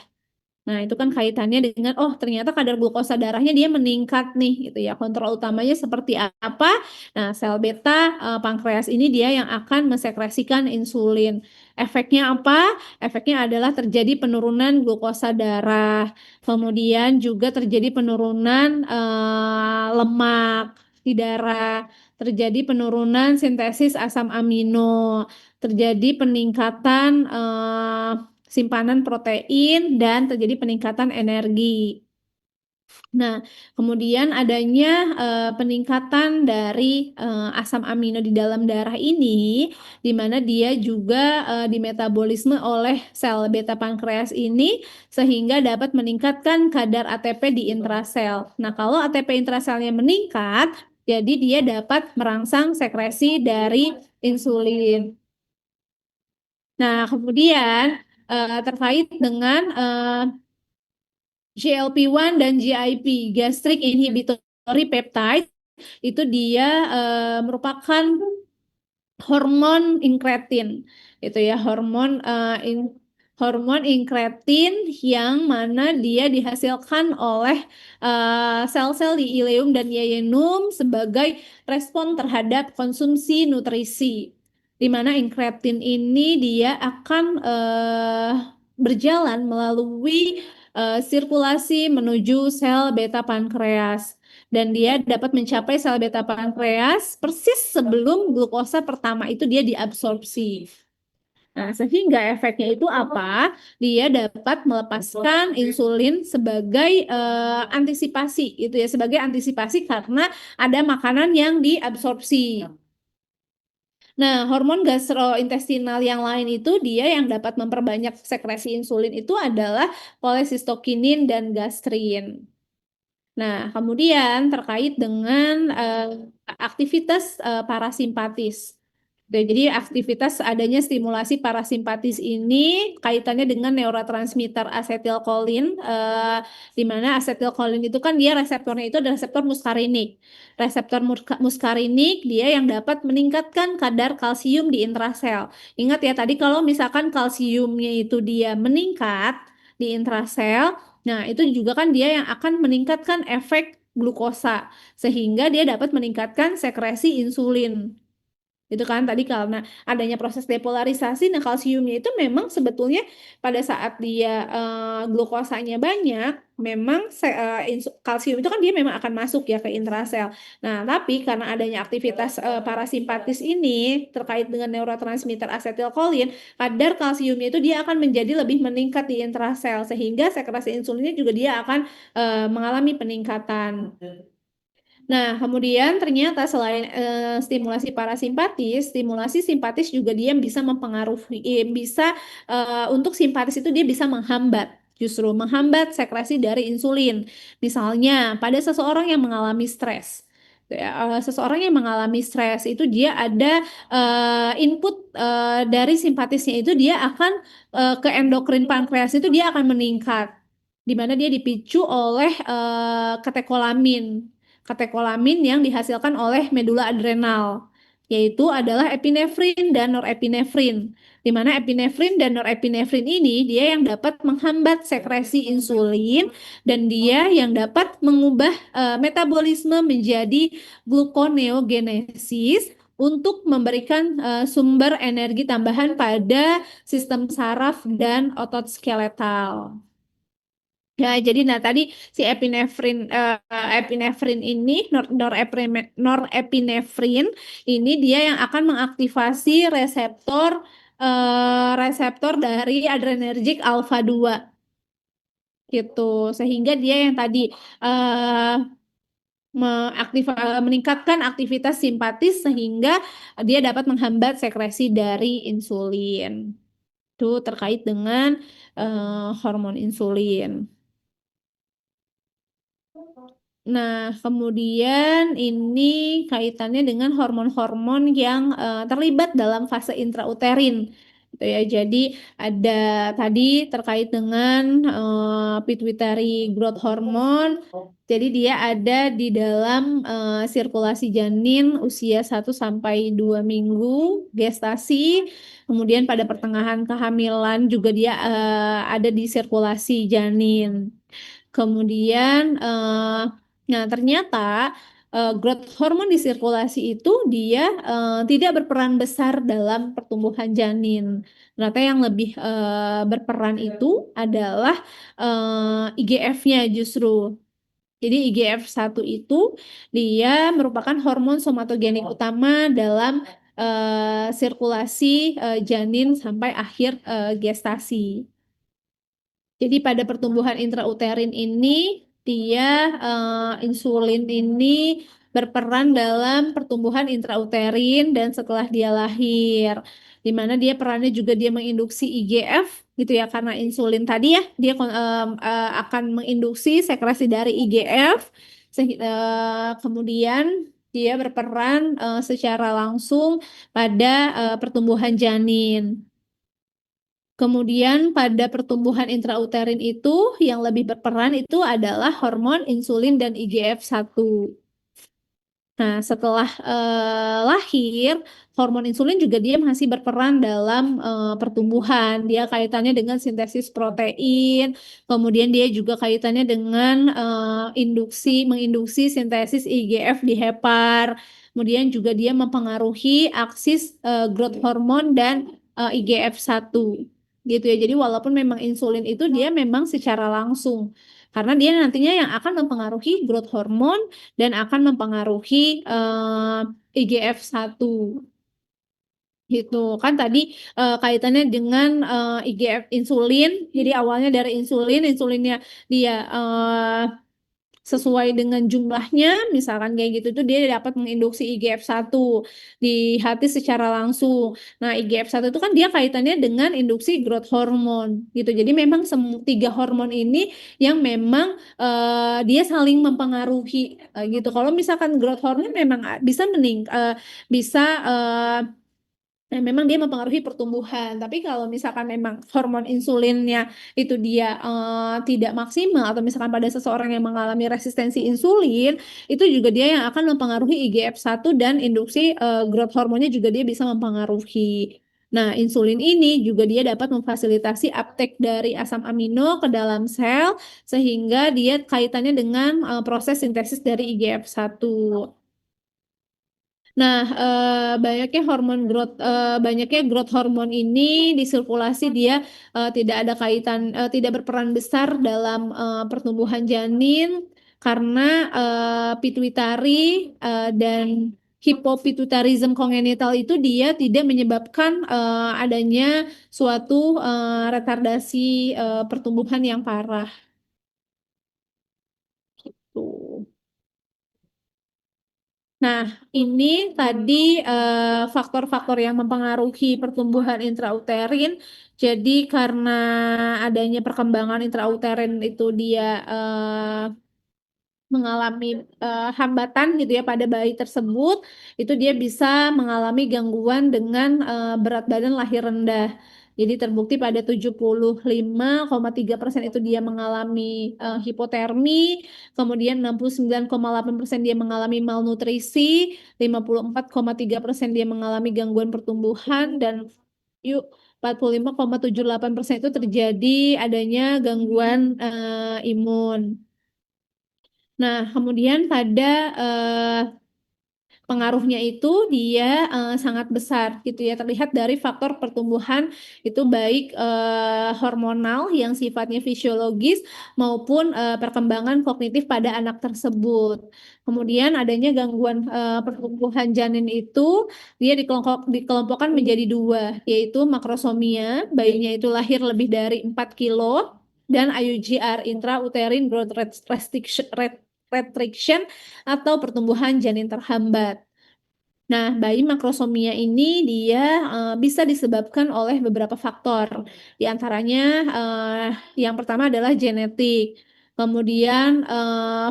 Nah, itu kan kaitannya dengan, oh ternyata kadar glukosa darahnya dia meningkat nih, gitu ya. Kontrol utamanya seperti apa? Nah, sel beta pankreas ini dia yang akan mensekresikan insulin. Efeknya apa? Efeknya adalah terjadi penurunan glukosa darah. Kemudian juga terjadi penurunan lemak di darah. Terjadi penurunan sintesis asam amino. Terjadi peningkatan simpanan protein dan terjadi peningkatan energi. Nah, kemudian adanya peningkatan dari asam amino di dalam darah ini, di mana dia juga dimetabolisme oleh sel beta pankreas ini, sehingga dapat meningkatkan kadar ATP di intrasel. Nah, kalau ATP intraselnya meningkat, jadi dia dapat merangsang sekresi dari insulin. Nah, kemudian terkait dengan GLP-1 dan GIP, gastric inhibitory peptide, itu dia merupakan hormon inkretin, itu ya hormon inkretin yang mana dia dihasilkan oleh sel-sel di ileum dan yayinum sebagai respon terhadap konsumsi nutrisi, di mana inkretin ini dia akan berjalan melalui sirkulasi menuju sel beta pankreas. dan dia dapat mencapai sel beta pankreas persis sebelum glukosa pertama itu dia diabsorpsi. Nah, sehingga efeknya itu apa? Dia dapat melepaskan insulin sebagai antisipasi, itu ya, sebagai antisipasi karena ada makanan yang diabsorpsi. Nah, hormon gastrointestinal yang lain itu dia yang dapat memperbanyak sekresi insulin itu adalah kolesistokinin dan gastrin. Nah, kemudian terkait dengan aktivitas parasimpatis. Jadi aktivitas adanya stimulasi parasimpatis ini kaitannya dengan neurotransmitter asetilkolin, di mana asetilkolin itu kan dia reseptornya itu adalah reseptor muskarinik. Reseptor muskarinik dia yang dapat meningkatkan kadar kalsium di intrasel. Ingat ya tadi kalau misalkan kalsiumnya itu dia meningkat di intrasel, nah itu juga kan dia yang akan meningkatkan efek glukosa sehingga dia dapat meningkatkan sekresi insulin. Itu kan tadi karena adanya proses depolarisasi, nah kalsiumnya itu memang sebetulnya pada saat dia glukosanya banyak, memang kalsium itu kan dia memang akan masuk ya ke intrasel. Nah, tapi karena adanya aktivitas parasimpatis ini terkait dengan neurotransmitter asetilkolin, kadar kalsiumnya itu dia akan menjadi lebih meningkat di intrasel sehingga sekresi insulinnya juga dia akan mengalami peningkatan. Nah, kemudian ternyata selain stimulasi parasimpatis, stimulasi simpatis juga dia bisa mempengaruhi, bisa untuk simpatis itu dia bisa menghambat, justru menghambat sekresi dari insulin. Misalnya, pada seseorang yang mengalami stres. Seseorang yang mengalami stres itu dia ada input dari simpatisnya itu dia akan ke endokrin pankreas itu dia akan meningkat, di mana dia dipicu oleh katekolamin. Katekolamin yang dihasilkan oleh medula adrenal, yaitu adalah epinefrin dan norepinefrin. Di mana epinefrin dan norepinefrin ini dia yang dapat menghambat sekresi insulin dan dia yang dapat mengubah metabolisme menjadi gluconeogenesis untuk memberikan sumber energi tambahan pada sistem saraf dan otot skeletal. Ya, jadi nah tadi si epinefrin ini norepinefrin ini dia yang akan mengaktifasi reseptor dari adrenergik alfa 2 gitu. Sehingga dia yang tadi eh meningkatkan aktivitas simpatis sehingga dia dapat menghambat sekresi dari insulin. Itu terkait dengan hormon insulin. Nah, kemudian ini kaitannya dengan hormon-hormon yang terlibat dalam fase intrauterin. Gitu ya. Jadi ada tadi terkait dengan pituitary growth hormone. Jadi dia ada di dalam sirkulasi janin usia 1 sampai 2 minggu gestasi. Kemudian pada pertengahan kehamilan juga dia ada di sirkulasi janin. Kemudian, nah ternyata growth hormone di sirkulasi itu dia tidak berperan besar dalam pertumbuhan janin. Ternyata yang lebih berperan itu adalah IGF-nya justru. Jadi IGF-1 itu dia merupakan hormon somatogenik utama dalam sirkulasi janin sampai akhir gestasi. Jadi pada pertumbuhan intrauterin ini dia insulin ini berperan dalam pertumbuhan intrauterin dan setelah dia lahir, di mana dia perannya juga dia menginduksi IGF gitu ya karena insulin tadi ya dia akan menginduksi sekresi dari IGF, kemudian dia berperan secara langsung pada pertumbuhan janin. Kemudian pada pertumbuhan intrauterin itu yang lebih berperan itu adalah hormon insulin dan IGF-1. Nah, setelah lahir, hormon insulin juga dia masih berperan dalam pertumbuhan. Dia kaitannya dengan sintesis protein, kemudian dia juga kaitannya dengan menginduksi sintesis IGF di hepar. Kemudian juga dia mempengaruhi aksis growth hormone dan IGF-1 gitu ya. Jadi walaupun memang insulin itu dia memang secara langsung karena dia nantinya yang akan mempengaruhi growth hormone dan akan mempengaruhi IGF-1 gitu kan tadi kaitannya dengan IGF insulin. Jadi awalnya dari insulinnya dia sesuai dengan jumlahnya, misalkan kayak gitu tuh dia dapat menginduksi IGF-1 di hati secara langsung. Nah, IGF-1 itu kan dia kaitannya dengan induksi growth hormone gitu. Jadi memang tiga hormon ini yang memang dia saling mempengaruhi gitu. Kalau misalkan growth hormone memang bisa memang dia mempengaruhi pertumbuhan, tapi kalau misalkan memang hormon insulinnya itu dia tidak maksimal atau misalkan pada seseorang yang mengalami resistensi insulin, itu juga dia yang akan mempengaruhi IGF-1 dan induksi growth hormonnya juga dia bisa mempengaruhi. Nah, insulin ini juga dia dapat memfasilitasi uptake dari asam amino ke dalam sel sehingga dia kaitannya dengan proses sintesis dari IGF-1. Nah, banyaknya growth hormon ini di sirkulasi dia tidak berperan besar dalam pertumbuhan janin karena pituitari dan hipopituitarism kongenital itu dia tidak menyebabkan adanya suatu retardasi pertumbuhan yang parah. Tuh. Nah, ini tadi faktor-faktor yang mempengaruhi pertumbuhan intrauterin. Jadi karena adanya perkembangan intrauterin itu dia mengalami hambatan gitu ya pada bayi tersebut, itu dia bisa mengalami gangguan dengan berat badan lahir rendah. Jadi terbukti pada 75,3% itu dia mengalami hipotermi, kemudian 69,8% dia mengalami malnutrisi, 54,3% dia mengalami gangguan pertumbuhan, dan yuk 45,78% itu terjadi adanya gangguan imun. Nah, kemudian pada pengaruhnya itu dia sangat besar gitu ya, terlihat dari faktor pertumbuhan itu baik hormonal yang sifatnya fisiologis maupun perkembangan kognitif pada anak tersebut. Kemudian adanya gangguan pertumbuhan janin itu dia dikelompokkan menjadi dua, yaitu makrosomia, bayinya itu lahir lebih dari 4 kilo, dan IUGR, intrauterine growth restriction atau pertumbuhan janin terhambat. Nah, bayi makrosomia ini dia bisa disebabkan oleh beberapa faktor. Di antaranya yang pertama adalah genetik, kemudian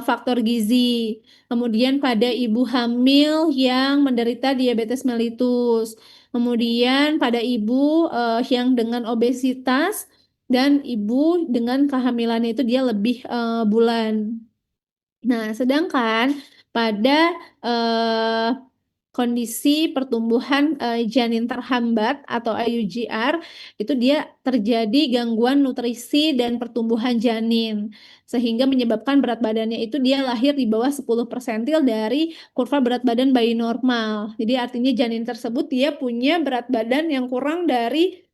faktor gizi, kemudian pada ibu hamil yang menderita diabetes mellitus, kemudian pada ibu yang dengan obesitas, dan ibu dengan kehamilannya itu dia lebih bulan. Nah, sedangkan pada eh, kondisi pertumbuhan janin terhambat atau IUGR itu dia terjadi gangguan nutrisi dan pertumbuhan janin sehingga menyebabkan berat badannya itu dia lahir di bawah 10 persentil dari kurva berat badan bayi normal. Jadi artinya janin tersebut dia punya berat badan yang kurang dari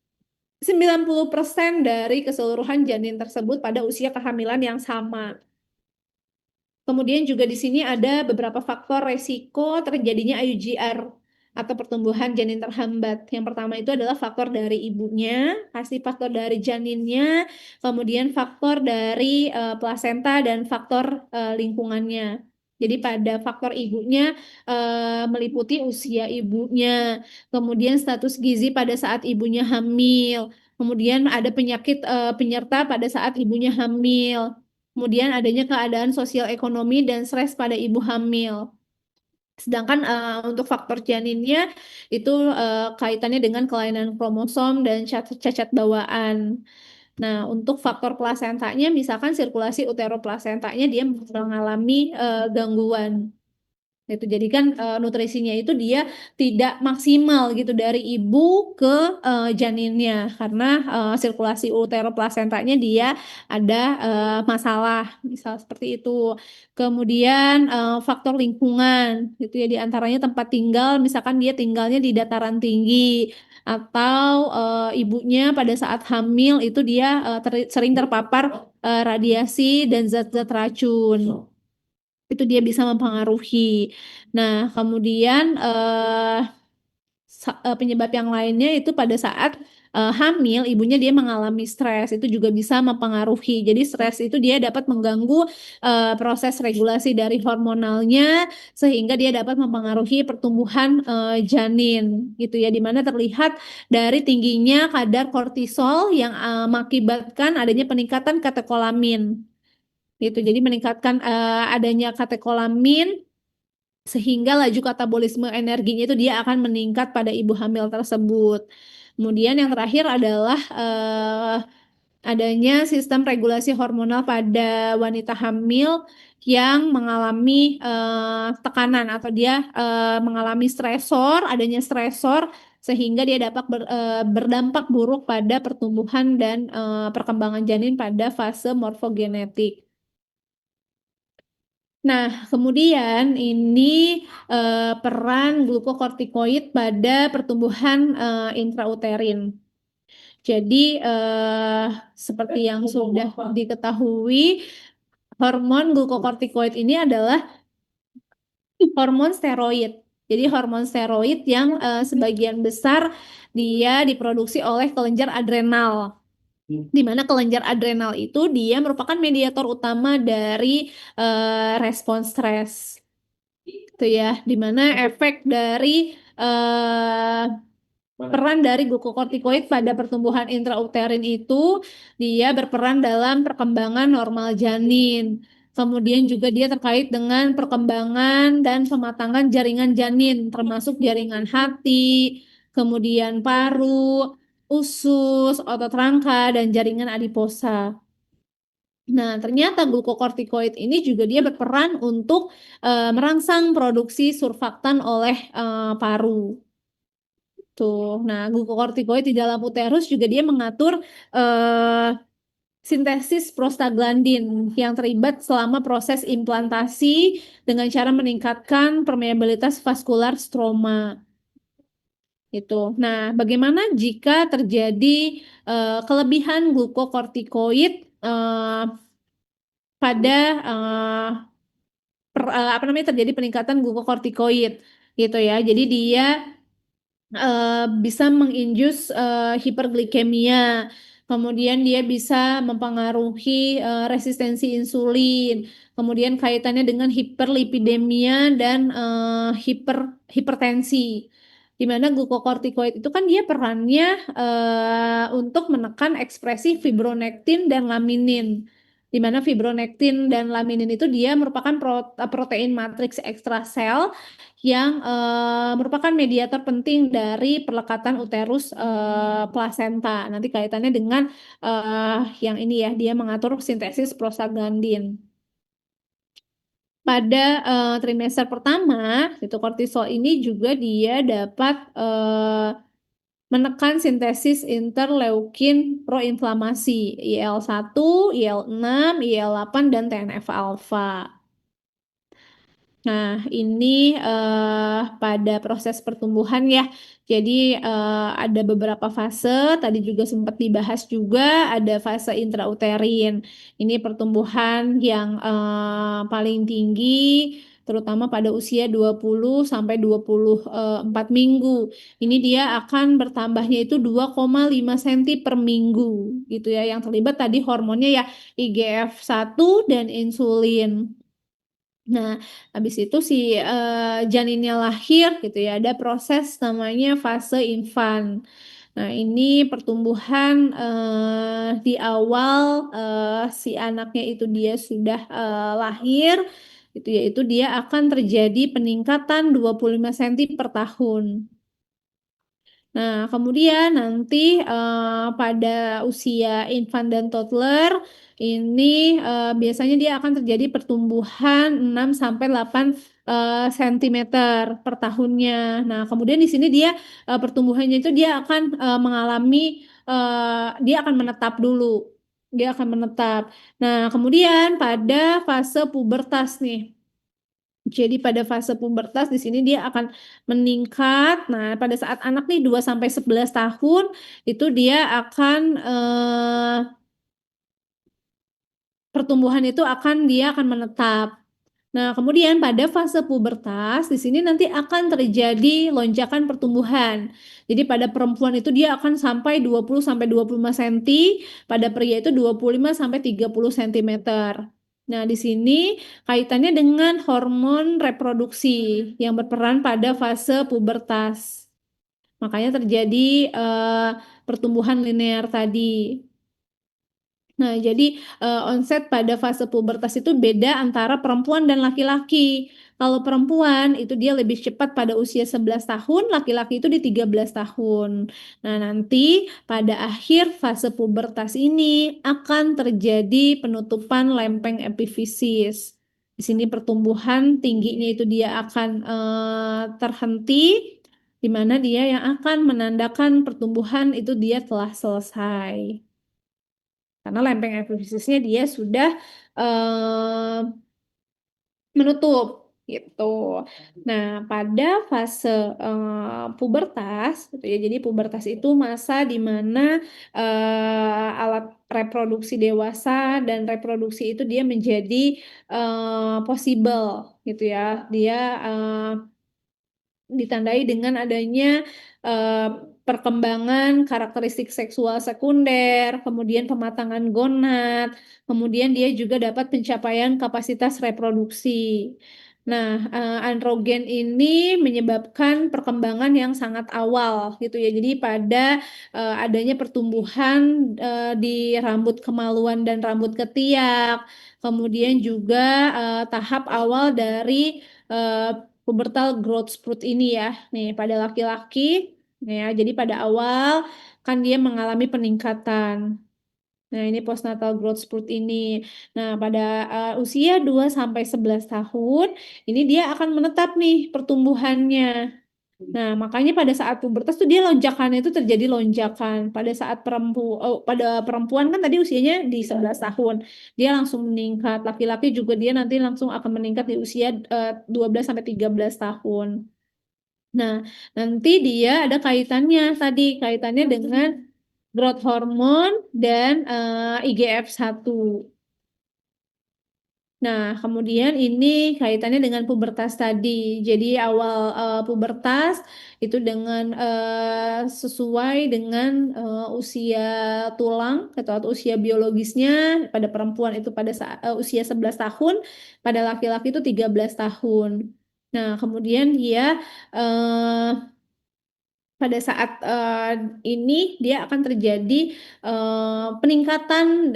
90% dari keseluruhan janin tersebut pada usia kehamilan yang sama. Kemudian juga di sini ada beberapa faktor resiko terjadinya IUGR atau pertumbuhan janin terhambat. Yang pertama itu adalah faktor dari ibunya, pasti faktor dari janinnya, kemudian faktor dari plasenta dan faktor lingkungannya. Jadi pada faktor ibunya meliputi usia ibunya, kemudian status gizi pada saat ibunya hamil, kemudian ada penyakit penyerta pada saat ibunya hamil. Kemudian adanya keadaan sosial ekonomi dan stres pada ibu hamil. Sedangkan untuk faktor janinnya itu kaitannya dengan kelainan kromosom dan cacat bawaan. Nah, untuk faktor plasentanya, misalkan sirkulasi uteroplasentanya dia mengalami gangguan. Itu jadi kan nutrisinya itu dia tidak maksimal gitu dari ibu ke janinnya karena sirkulasi uteroplasentanya dia ada masalah, misal seperti itu. Kemudian faktor lingkungan gitu ya, di antaranya tempat tinggal, misalkan dia tinggalnya di dataran tinggi atau ibunya pada saat hamil itu dia sering terpapar radiasi dan zat-zat racun, itu dia bisa mempengaruhi. Nah, kemudian penyebab yang lainnya itu pada saat hamil, ibunya dia mengalami stres, itu juga bisa mempengaruhi. Jadi stres itu dia dapat mengganggu proses regulasi dari hormonalnya, sehingga dia dapat mempengaruhi pertumbuhan janin, gitu ya. Dimana terlihat dari tingginya kadar kortisol yang mengakibatkan adanya peningkatan katekolamin. Gitu. Jadi meningkatkan adanya katekolamin sehingga laju katabolisme energinya itu dia akan meningkat pada ibu hamil tersebut. Kemudian yang terakhir adalah adanya sistem regulasi hormonal pada wanita hamil yang mengalami tekanan atau dia mengalami stresor, adanya stresor sehingga dia dapat berdampak buruk pada pertumbuhan dan perkembangan janin pada fase morfogenetik. Nah, kemudian ini peran glukokortikoid pada pertumbuhan intrauterin. Jadi, seperti yang sudah diketahui, hormon glukokortikoid ini adalah hormon steroid. Jadi, hormon steroid yang sebagian besar dia diproduksi oleh kelenjar adrenal. Di mana kelenjar adrenal itu dia merupakan mediator utama dari respons stres. Itu ya, dimana efek dari peran dari glukokortikoid pada pertumbuhan intrauterin itu dia berperan dalam perkembangan normal janin. Kemudian juga dia terkait dengan perkembangan dan pematangan jaringan janin, termasuk jaringan hati, kemudian paru, usus, otot rangka, dan jaringan adiposa. Nah, ternyata glukokortikoid ini juga dia berperan untuk merangsang produksi surfaktan oleh paru. Tuh. Nah, glukokortikoid di dalam uterus juga dia mengatur sintesis prostaglandin yang terlibat selama proses implantasi dengan cara meningkatkan permeabilitas vaskular stroma. Itu. Nah, bagaimana jika terjadi kelebihan glukokortikoid pada apa namanya terjadi peningkatan glukokortikoid gitu ya. Jadi dia bisa menginjus hiperglikemia, kemudian dia bisa mempengaruhi resistensi insulin, kemudian kaitannya dengan hiperlipidemia dan hipertensi. Di mana glukokortikoid itu kan dia perannya untuk menekan ekspresi fibronektin dan laminin. Di mana fibronektin dan laminin itu dia merupakan protein matriks ekstrasel yang merupakan mediator penting dari perlekatan uterus plasenta. Nanti kaitannya dengan yang ini ya, dia mengatur sintesis prostaglandin. Pada trimester pertama, itu kortisol ini juga dia dapat menekan sintesis interleukin proinflamasi IL-1, IL-6, IL-8, dan TNF-alfa. Nah, ini pada proses pertumbuhan ya. Jadi ada beberapa fase, tadi juga sempat dibahas juga, ada fase intrauterin. Ini pertumbuhan yang paling tinggi, terutama pada usia 20 sampai 24 minggu. Ini dia akan bertambahnya itu 2,5 cm per minggu gitu ya. Yang terlibat tadi hormonnya ya IGF-1 dan insulin. Nah, habis itu si janinnya lahir gitu ya, ada proses namanya fase infan. Nah, ini pertumbuhan di awal si anaknya itu dia sudah lahir gitu ya, itu dia akan terjadi peningkatan 25 cm per tahun. Nah, kemudian nanti pada usia infant dan toddler ini biasanya dia akan terjadi pertumbuhan 6 sampai 8 sentimeter per tahunnya. Nah, kemudian di sini dia pertumbuhannya itu dia akan mengalami dia akan menetap dulu. Dia akan menetap. Nah, kemudian pada fase pubertas nih. Jadi pada fase pubertas di sini dia akan meningkat. Nah, pada saat anak nih 2 sampai 11 tahun itu dia akan pertumbuhan itu dia akan menetap. Nah, kemudian pada fase pubertas di sini nanti akan terjadi lonjakan pertumbuhan. Jadi pada perempuan itu dia akan sampai 20 sampai 25 cm, pada pria itu 25 sampai 30 cm. Nah, di sini kaitannya dengan hormon reproduksi yang berperan pada fase pubertas. Makanya terjadi pertumbuhan linear tadi. Nah, jadi onset pada fase pubertas itu beda antara perempuan dan laki-laki. Kalau perempuan itu dia lebih cepat pada usia 11 tahun, laki-laki itu di 13 tahun. Nah, nanti pada akhir fase pubertas ini akan terjadi penutupan lempeng epifisis. Di sini pertumbuhan tingginya itu dia akan terhenti, di mana dia yang akan menandakan pertumbuhan itu dia telah selesai. Karena lempeng epifisisnya dia sudah menutup gitu. Nah, pada fase pubertas gitu ya. Jadi pubertas itu masa di mana alat reproduksi dewasa dan reproduksi itu dia menjadi possible gitu ya. Dia ditandai dengan adanya eh, perkembangan karakteristik seksual sekunder, kemudian pematangan gonad, kemudian dia juga dapat pencapaian kapasitas reproduksi. Nah, androgen ini menyebabkan perkembangan yang sangat awal gitu ya. Jadi pada adanya pertumbuhan di rambut kemaluan dan rambut ketiak, kemudian juga tahap awal dari eh, pubertal growth spurt ini ya. Nih, pada laki-laki ya, jadi pada awal kan dia mengalami peningkatan. Nah, ini postnatal growth spurt ini. Nah, pada usia 2 sampai 11 tahun, ini dia akan menetap nih pertumbuhannya. Nah, makanya pada saat pubertas tuh dia lonjakannya itu terjadi lonjakan. Pada perempuan kan tadi usianya di 11 tahun. Dia langsung meningkat. Laki-laki juga dia nanti langsung akan meningkat di usia 12 sampai 13 tahun. Nah, nanti dia ada kaitannya dengan growth hormone dan IGF-1. Nah, kemudian ini kaitannya dengan pubertas tadi. Jadi awal pubertas itu dengan sesuai dengan usia tulang atau usia biologisnya. Pada perempuan itu pada saat usia 11 tahun, pada laki-laki itu 13 tahun. Nah, kemudian dia pada saat ini dia akan terjadi peningkatan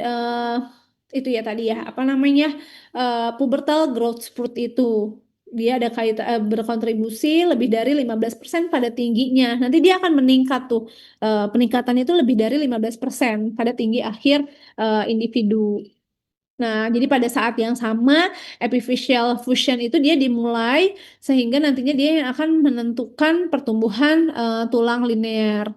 itu ya tadi ya apa namanya pubertal growth spurt itu dia ada kaitan berkontribusi lebih dari 15% pada tingginya. Nanti dia akan meningkat tuh peningkatan itu lebih dari 15% pada tinggi akhir individu. Nah, jadi pada saat yang sama epiphyseal fusion itu dia dimulai sehingga nantinya dia yang akan menentukan pertumbuhan tulang linear.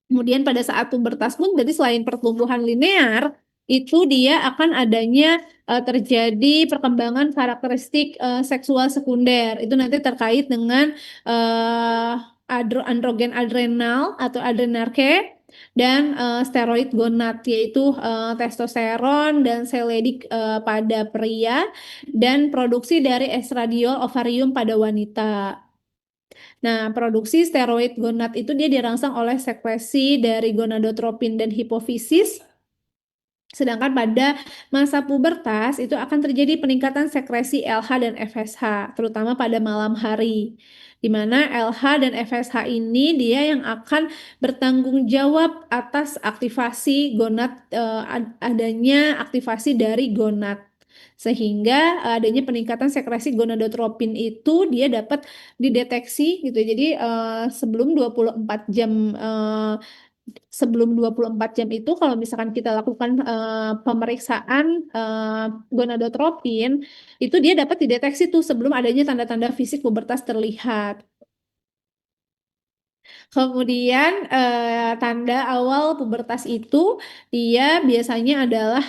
Kemudian pada saat pubertas pun jadi selain pertumbuhan linear itu dia akan adanya terjadi perkembangan karakteristik seksual sekunder. Itu nanti terkait dengan eh, androgen adrenal atau adrenarche dan steroid gonad yaitu testosteron dan seledik pada pria dan produksi dari estradiol ovarium pada wanita. Nah, produksi steroid gonad itu dia dirangsang oleh sekresi dari gonadotropin dan hipofisis. Sedangkan pada masa pubertas itu akan terjadi peningkatan sekresi LH dan FSH, terutama pada malam hari. Di mana LH dan FSH ini dia yang akan bertanggung jawab atas aktivasi gonad adanya aktivasi dari gonad. Sehingga adanya peningkatan sekresi gonadotropin itu dia dapat dideteksi gitu. Jadi sebelum 24 jam sebelum 24 jam itu kalau misalkan kita lakukan pemeriksaan gonadotropin itu dia dapat dideteksi tuh sebelum adanya tanda-tanda fisik pubertas terlihat. Kemudian tanda awal pubertas itu dia biasanya adalah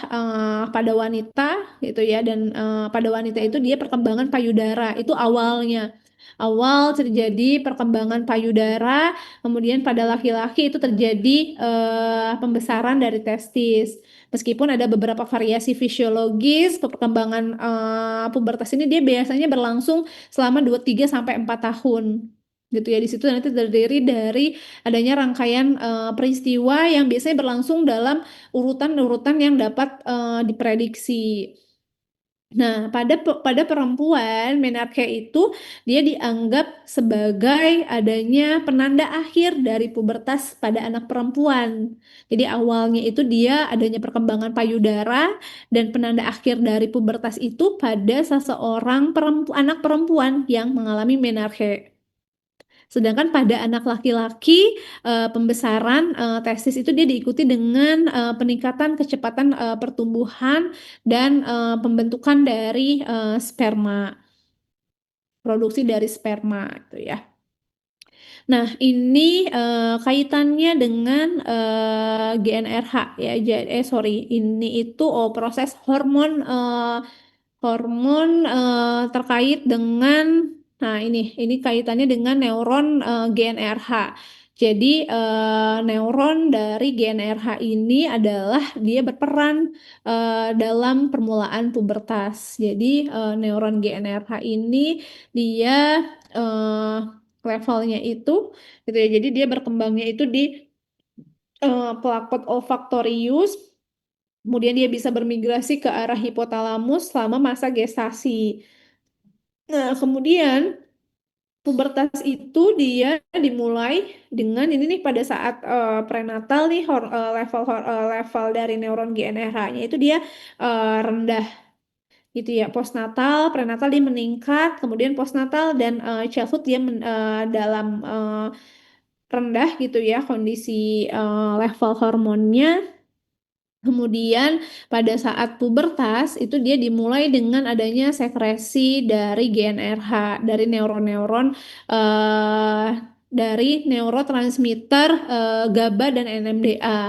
pada wanita gitu ya dan pada wanita itu dia perkembangan payudara itu awalnya. Awal terjadi perkembangan payudara, kemudian pada laki-laki itu terjadi pembesaran dari testis. Meskipun ada beberapa variasi fisiologis, perkembangan pubertas ini dia biasanya berlangsung selama 23 sampai 4 tahun gitu ya. Di situ nanti terdiri dari adanya rangkaian peristiwa yang biasanya berlangsung dalam urutan-urutan yang dapat diprediksi. Nah, pada perempuan menarche itu dia dianggap sebagai adanya penanda akhir dari pubertas pada anak perempuan. Jadi awalnya itu dia adanya perkembangan payudara dan penanda akhir dari pubertas itu pada seseorang anak perempuan yang mengalami menarche. Sedangkan pada anak laki-laki, pembesaran testis itu dia diikuti dengan peningkatan kecepatan pertumbuhan dan pembentukan dari sperma, produksi dari sperma itu ya. Nah, ini kaitannya dengan GnRH ya. Sorry, ini itu proses hormon terkait dengan nah ini kaitannya dengan neuron GnRH. Jadi neuron dari GnRH ini adalah dia berperan dalam permulaan pubertas. Jadi neuron GnRH ini dia eh, levelnya itu gitu ya. Jadi dia berkembangnya itu di plakot olfaktorius. Kemudian dia bisa bermigrasi ke arah hipotalamus selama masa gestasi. Nah, kemudian pubertas itu dia dimulai dengan ini nih pada saat prenatal nih level dari neuron GnRH-nya itu dia rendah gitu ya. Postnatal, prenatal dia meningkat, kemudian postnatal dan childhood dia dalam rendah gitu ya kondisi level hormonnya. Kemudian pada saat pubertas itu dia dimulai dengan adanya sekresi dari GnRH, dari neuron-neuron dari neurotransmitter GABA dan NMDA.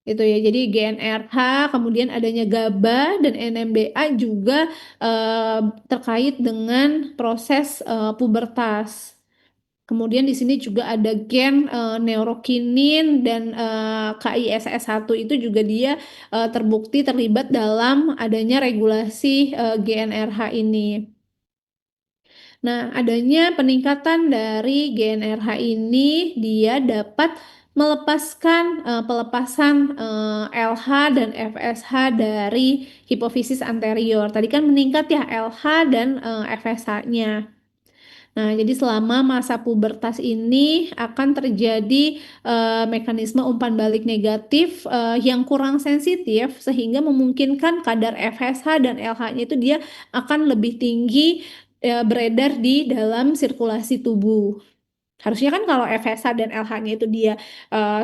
Itu ya. Jadi GnRH, kemudian adanya GABA dan NMDA juga eh, terkait dengan proses pubertas. Kemudian di sini juga ada gen neurokinin dan KISS1 itu juga dia terbukti terlibat dalam adanya regulasi GnRH ini. Nah, adanya peningkatan dari GnRH ini dia dapat melepaskan pelepasan LH dan FSH dari hipofisis anterior. Tadi kan meningkat ya LH dan FSH-nya. Nah, jadi selama masa pubertas ini akan terjadi mekanisme umpan balik negatif yang kurang sensitif sehingga memungkinkan kadar FSH dan LH-nya itu dia akan lebih tinggi beredar di dalam sirkulasi tubuh. Harusnya kan kalau FSH dan LH-nya itu dia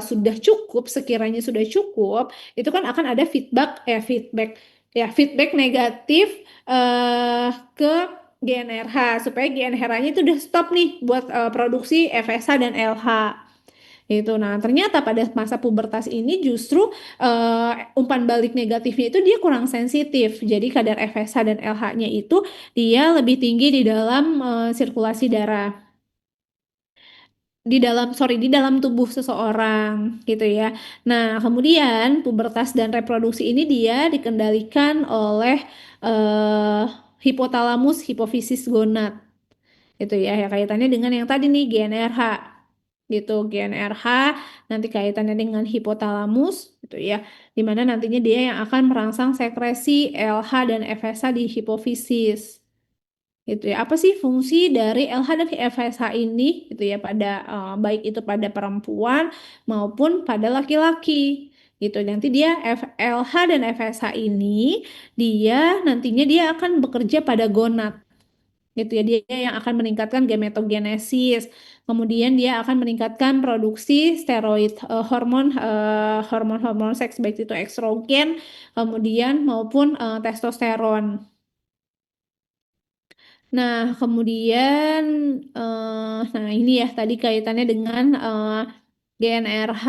sudah cukup, sekiranya sudah cukup, itu kan akan ada feedback negatif ke GnRH supaya GnRH-nya itu udah stop nih buat produksi FSH dan LH. Itu. Nah, ternyata pada masa pubertas ini justru umpan balik negatifnya itu dia kurang sensitif. Jadi kadar FSH dan LH-nya itu dia lebih tinggi di dalam sirkulasi darah di dalam tubuh seseorang gitu ya. Nah, kemudian pubertas dan reproduksi ini dia dikendalikan oleh eh, hipotalamus hipofisis gonad gitu ya. Ya kaitannya dengan yang tadi nih GnRH gitu. GnRH nanti kaitannya dengan hipotalamus gitu ya. Di mana nantinya dia yang akan merangsang sekresi LH dan FSH di hipofisis gitu ya. Apa sih fungsi dari LH dan FSH ini gitu ya pada baik itu pada perempuan maupun pada laki-laki. gitu. Nanti dia FLH dan FSH ini nantinya dia akan bekerja pada gonad gitu ya. Dia yang akan meningkatkan gametogenesis. Kemudian dia akan meningkatkan produksi steroid hormon-hormon seks baik itu estrogen kemudian maupun testosteron. Nah, kemudian nah ini ya tadi kaitannya dengan GNRH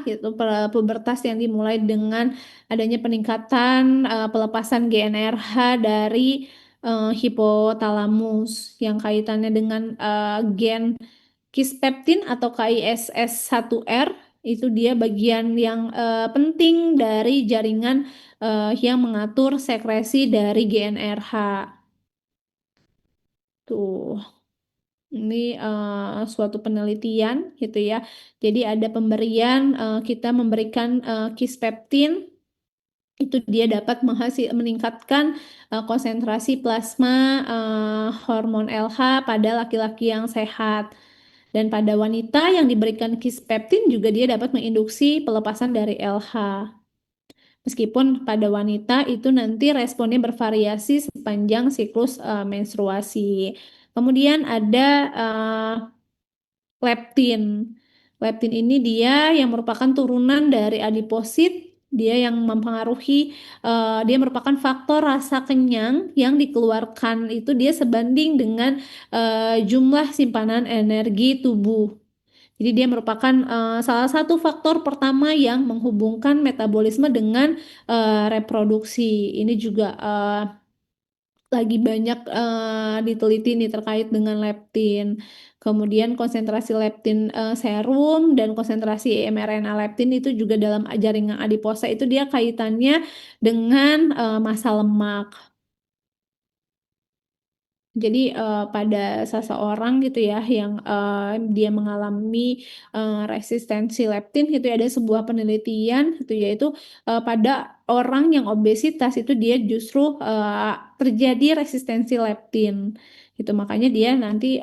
gitu pubertas yang dimulai dengan adanya peningkatan pelepasan GNRH dari hipotalamus yang kaitannya dengan gen kispeptin atau KISS1R itu dia bagian yang penting dari jaringan yang mengatur sekresi dari GNRH. Tuh. Ini suatu penelitian gitu ya. Jadi ada pemberian kita memberikan kispeptin itu dia dapat meningkatkan konsentrasi plasma hormon LH pada laki-laki yang sehat. Dan pada wanita yang diberikan kispeptin juga dia dapat menginduksi pelepasan dari LH. Meskipun pada wanita itu nanti responnya bervariasi sepanjang siklus menstruasi. Kemudian ada leptin. Leptin ini dia yang merupakan turunan dari adiposit. Dia yang mempengaruhi, dia merupakan faktor rasa kenyang yang dikeluarkan itu dia sebanding dengan jumlah simpanan energi tubuh. Jadi dia merupakan salah satu faktor pertama yang menghubungkan metabolisme dengan reproduksi. Ini juga lagi banyak diteliti nih terkait dengan leptin. Kemudian konsentrasi leptin serum dan konsentrasi mRNA leptin itu juga dalam jaringan adiposa itu dia kaitannya dengan massa lemak. Jadi pada seseorang gitu ya yang dia mengalami resistensi leptin gitu ya, ada sebuah penelitian gitu yaitu pada orang yang obesitas itu dia justru terjadi resistensi leptin gitu. Makanya dia nanti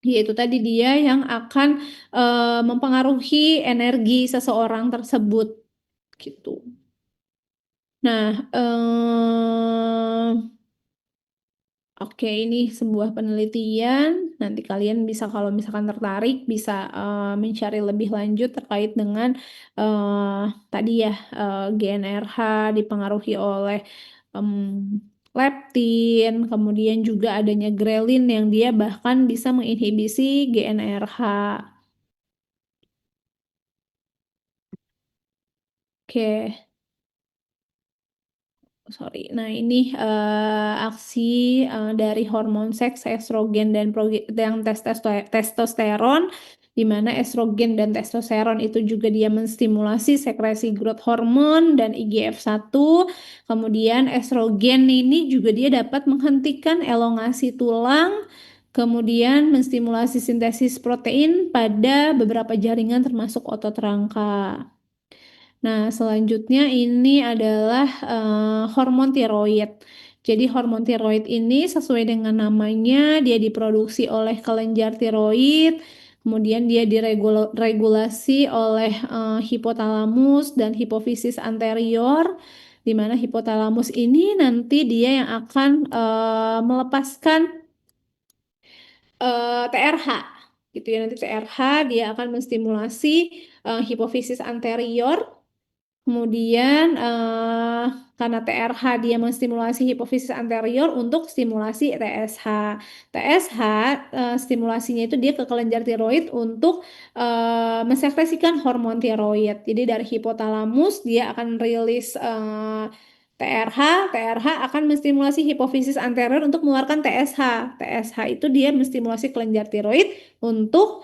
yaitu tadi dia yang akan mempengaruhi energi seseorang tersebut gitu. Nah, oke, ini sebuah penelitian. Nanti kalian bisa kalau misalkan tertarik bisa mencari lebih lanjut terkait dengan eh, tadi ya GNRH dipengaruhi oleh em, leptin, kemudian juga adanya grelin yang dia bahkan bisa menginhibisi GNRH. Oke. Sorry. Nah, ini aksi dari hormon seks, estrogen dan yang testosteron, di mana estrogen dan testosteron itu juga dia menstimulasi sekresi growth hormone dan IGF-1. Kemudian estrogen ini juga dia dapat menghentikan elongasi tulang, kemudian menstimulasi sintesis protein pada beberapa jaringan termasuk otot rangka. Nah, selanjutnya ini adalah hormon tiroid. Jadi hormon tiroid ini sesuai dengan namanya, dia diproduksi oleh kelenjar tiroid, kemudian dia diregulasi oleh hipotalamus dan hipofisis anterior, di mana hipotalamus ini nanti dia yang akan melepaskan TRH gitu ya. Nanti TRH dia akan menstimulasi hipofisis anterior. Kemudian karena TRH dia menstimulasi hipofisis anterior untuk stimulasi TSH. TSH stimulasinya itu dia ke kelenjar tiroid untuk mensekresikan hormon tiroid. Jadi dari hipotalamus dia akan rilis TRH, TRH akan menstimulasi hipofisis anterior untuk mengeluarkan TSH. TSH itu dia menstimulasi kelenjar tiroid untuk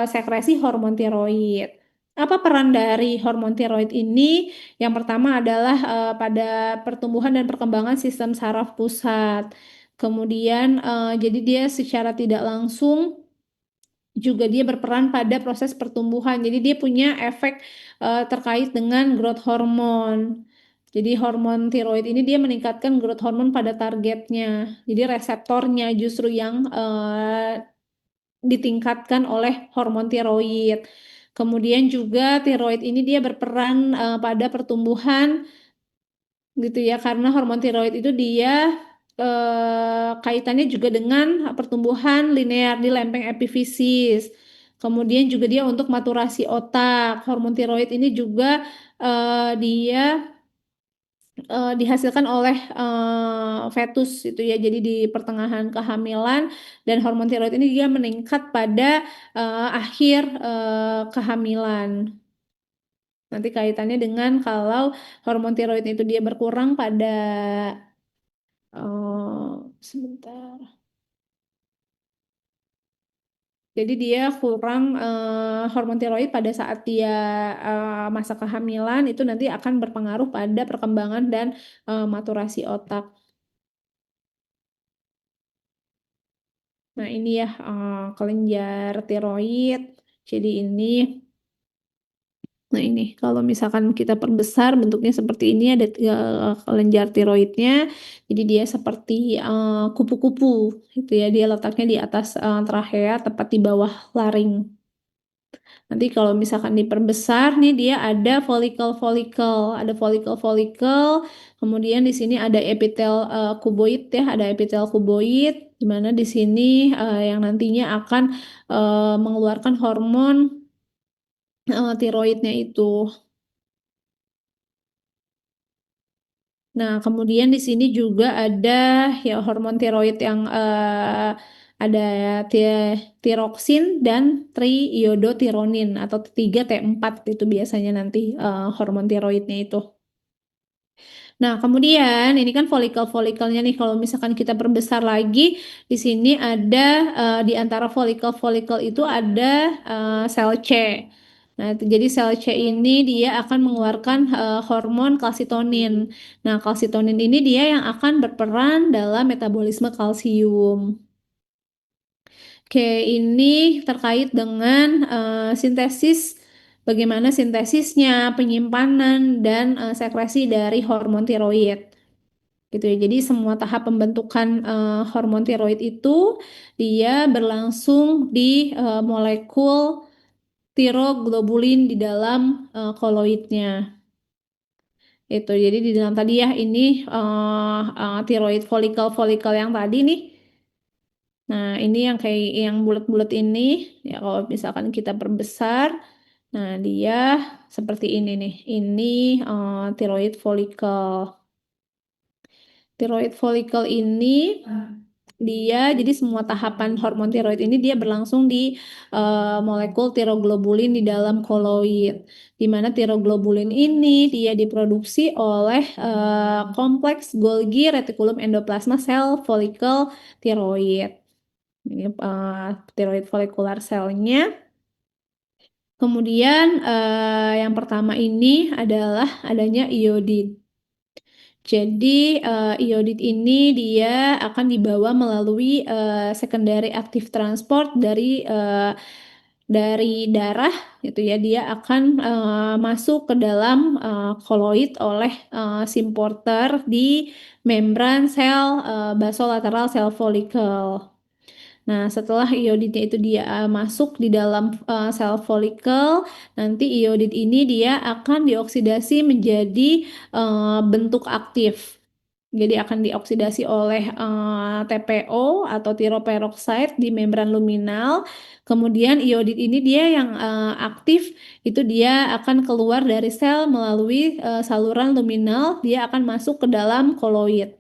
sekresi hormon tiroid. Apa peran dari hormon tiroid ini? Yang pertama adalah pada pertumbuhan dan perkembangan sistem saraf pusat. Kemudian jadi dia secara tidak langsung juga dia berperan pada proses pertumbuhan. Jadi dia punya efek terkait dengan growth hormone. Jadi hormon tiroid ini dia meningkatkan growth hormone pada targetnya. Jadi reseptornya justru yang ditingkatkan oleh hormon tiroid. Kemudian juga tiroid ini dia berperan pada pertumbuhan gitu ya, karena hormon tiroid itu dia kaitannya juga dengan pertumbuhan linear di lempeng epifisis. Kemudian juga dia untuk maturasi otak. Hormon tiroid ini juga dia dihasilkan oleh fetus itu ya. Jadi di pertengahan kehamilan dan hormon tiroid ini dia meningkat pada akhir kehamilan. Nanti kaitannya dengan kalau hormon tiroid itu dia berkurang pada sebentar. Jadi dia kurang hormon tiroid pada saat dia masa kehamilan itu nanti akan berpengaruh pada perkembangan dan maturasi otak. Nah ini ya kelenjar tiroid. Jadi ini. Nah ini kalau misalkan kita perbesar bentuknya seperti ini ada kelenjar tiroidnya. Jadi dia seperti kupu-kupu gitu ya. Dia letaknya di atas trachea tepat di bawah laring. Nanti kalau misalkan diperbesar nih dia ada folikel-folikel, ada folikel-folikel. Kemudian di sini ada epitel kuboid ya, ada epitel kuboid di mana di sini yang nantinya akan mengeluarkan hormon tiroidnya itu. Nah, kemudian di sini juga ada ya hormon tiroid yang ada tiroksin dan triiodotironin atau 3T4 itu biasanya nanti hormon tiroidnya itu. Nah, kemudian ini kan folikel-folikelnya nih kalau misalkan kita perbesar lagi di sini ada di antara folikel-folikel itu ada sel C. Nah, jadi sel C ini dia akan mengeluarkan hormon kalsitonin. Nah, kalsitonin ini dia yang akan berperan dalam metabolisme kalsium. Oke, ini terkait dengan sintesis, bagaimana sintesisnya, penyimpanan, dan sekresi dari hormon tiroid. Gitu ya. Jadi semua tahap pembentukan hormon tiroid itu dia berlangsung di molekul tiroglobulin di dalam koloidnya. Itu jadi di dalam tadi ya ini tiroid folikel-folikel yang tadi nih. Nah, ini yang kayak yang bulat-bulat ini ya kalau misalkan kita perbesar, nah dia seperti ini nih. Ini tiroid folikel. Tiroid folikel ini dia jadi semua tahapan hormon tiroid ini dia berlangsung di molekul tiroglobulin di dalam koloid. Di mana tiroglobulin ini dia diproduksi oleh kompleks Golgi retikulum endoplasma sel folikel tiroid. Ini tiroid folikular selnya. Kemudian yang pertama ini adalah adanya iodid. Jadi iodid ini dia akan dibawa melalui secondary active transport dari darah gitu ya. Dia akan masuk ke dalam koloid oleh symporter di membran sel basolateral sel folikel. Nah, setelah iodidnya itu dia masuk di dalam sel folikel, nanti iodid ini dia akan dioksidasi menjadi bentuk aktif. Jadi akan dioksidasi oleh TPO atau tiroperoxide di membran luminal. Kemudian iodid ini dia yang aktif itu dia akan keluar dari sel melalui saluran luminal, dia akan masuk ke dalam koloid.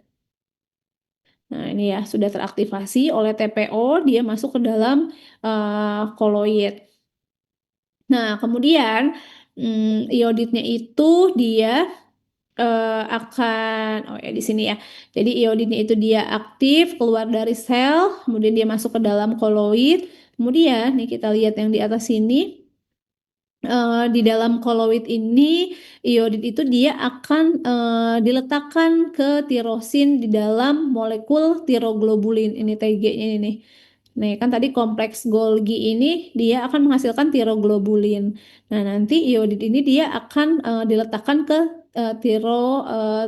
Nah, ini ya sudah teraktivasi oleh TPO, dia masuk ke dalam koloid. Nah, kemudian iodidnya itu dia akan ya di sini ya. Jadi iodidnya itu dia aktif keluar dari sel, kemudian dia masuk ke dalam koloid. Kemudian nih kita lihat yang di atas sini. Di dalam koloid ini iodid itu dia akan diletakkan ke tirosin di dalam molekul tiroglobulin ini TG-nya ini. Nih kan tadi kompleks Golgi ini dia akan menghasilkan tiroglobulin. Nah nanti iodid ini dia akan diletakkan ke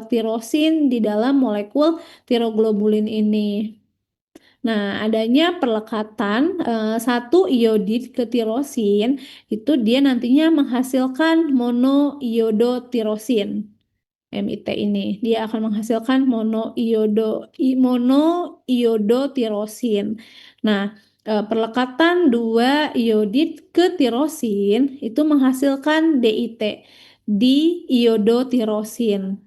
tirosin di dalam molekul tiroglobulin ini. Nah, adanya perlekatan satu iodid ke tirosin itu dia nantinya menghasilkan monoiodotirosin. MIT ini dia akan menghasilkan monoiodotirosin. Nah, perlekatan dua iodid ke tirosin itu menghasilkan DIT, diiodotirosin.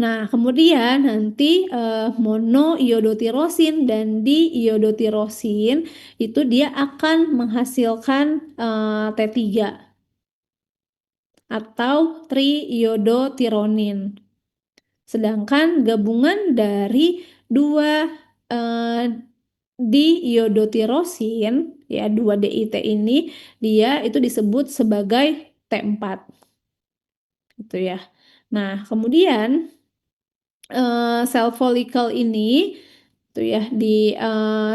Nah, kemudian nanti monoiodotirosin dan diiodotirosin itu dia akan menghasilkan T3 atau triiodotironin. Sedangkan gabungan dari dua eh, diiodotirosin ya dua DIT ini dia itu disebut sebagai T4 gitu ya. Nah, kemudian sel folikel ini tuh ya di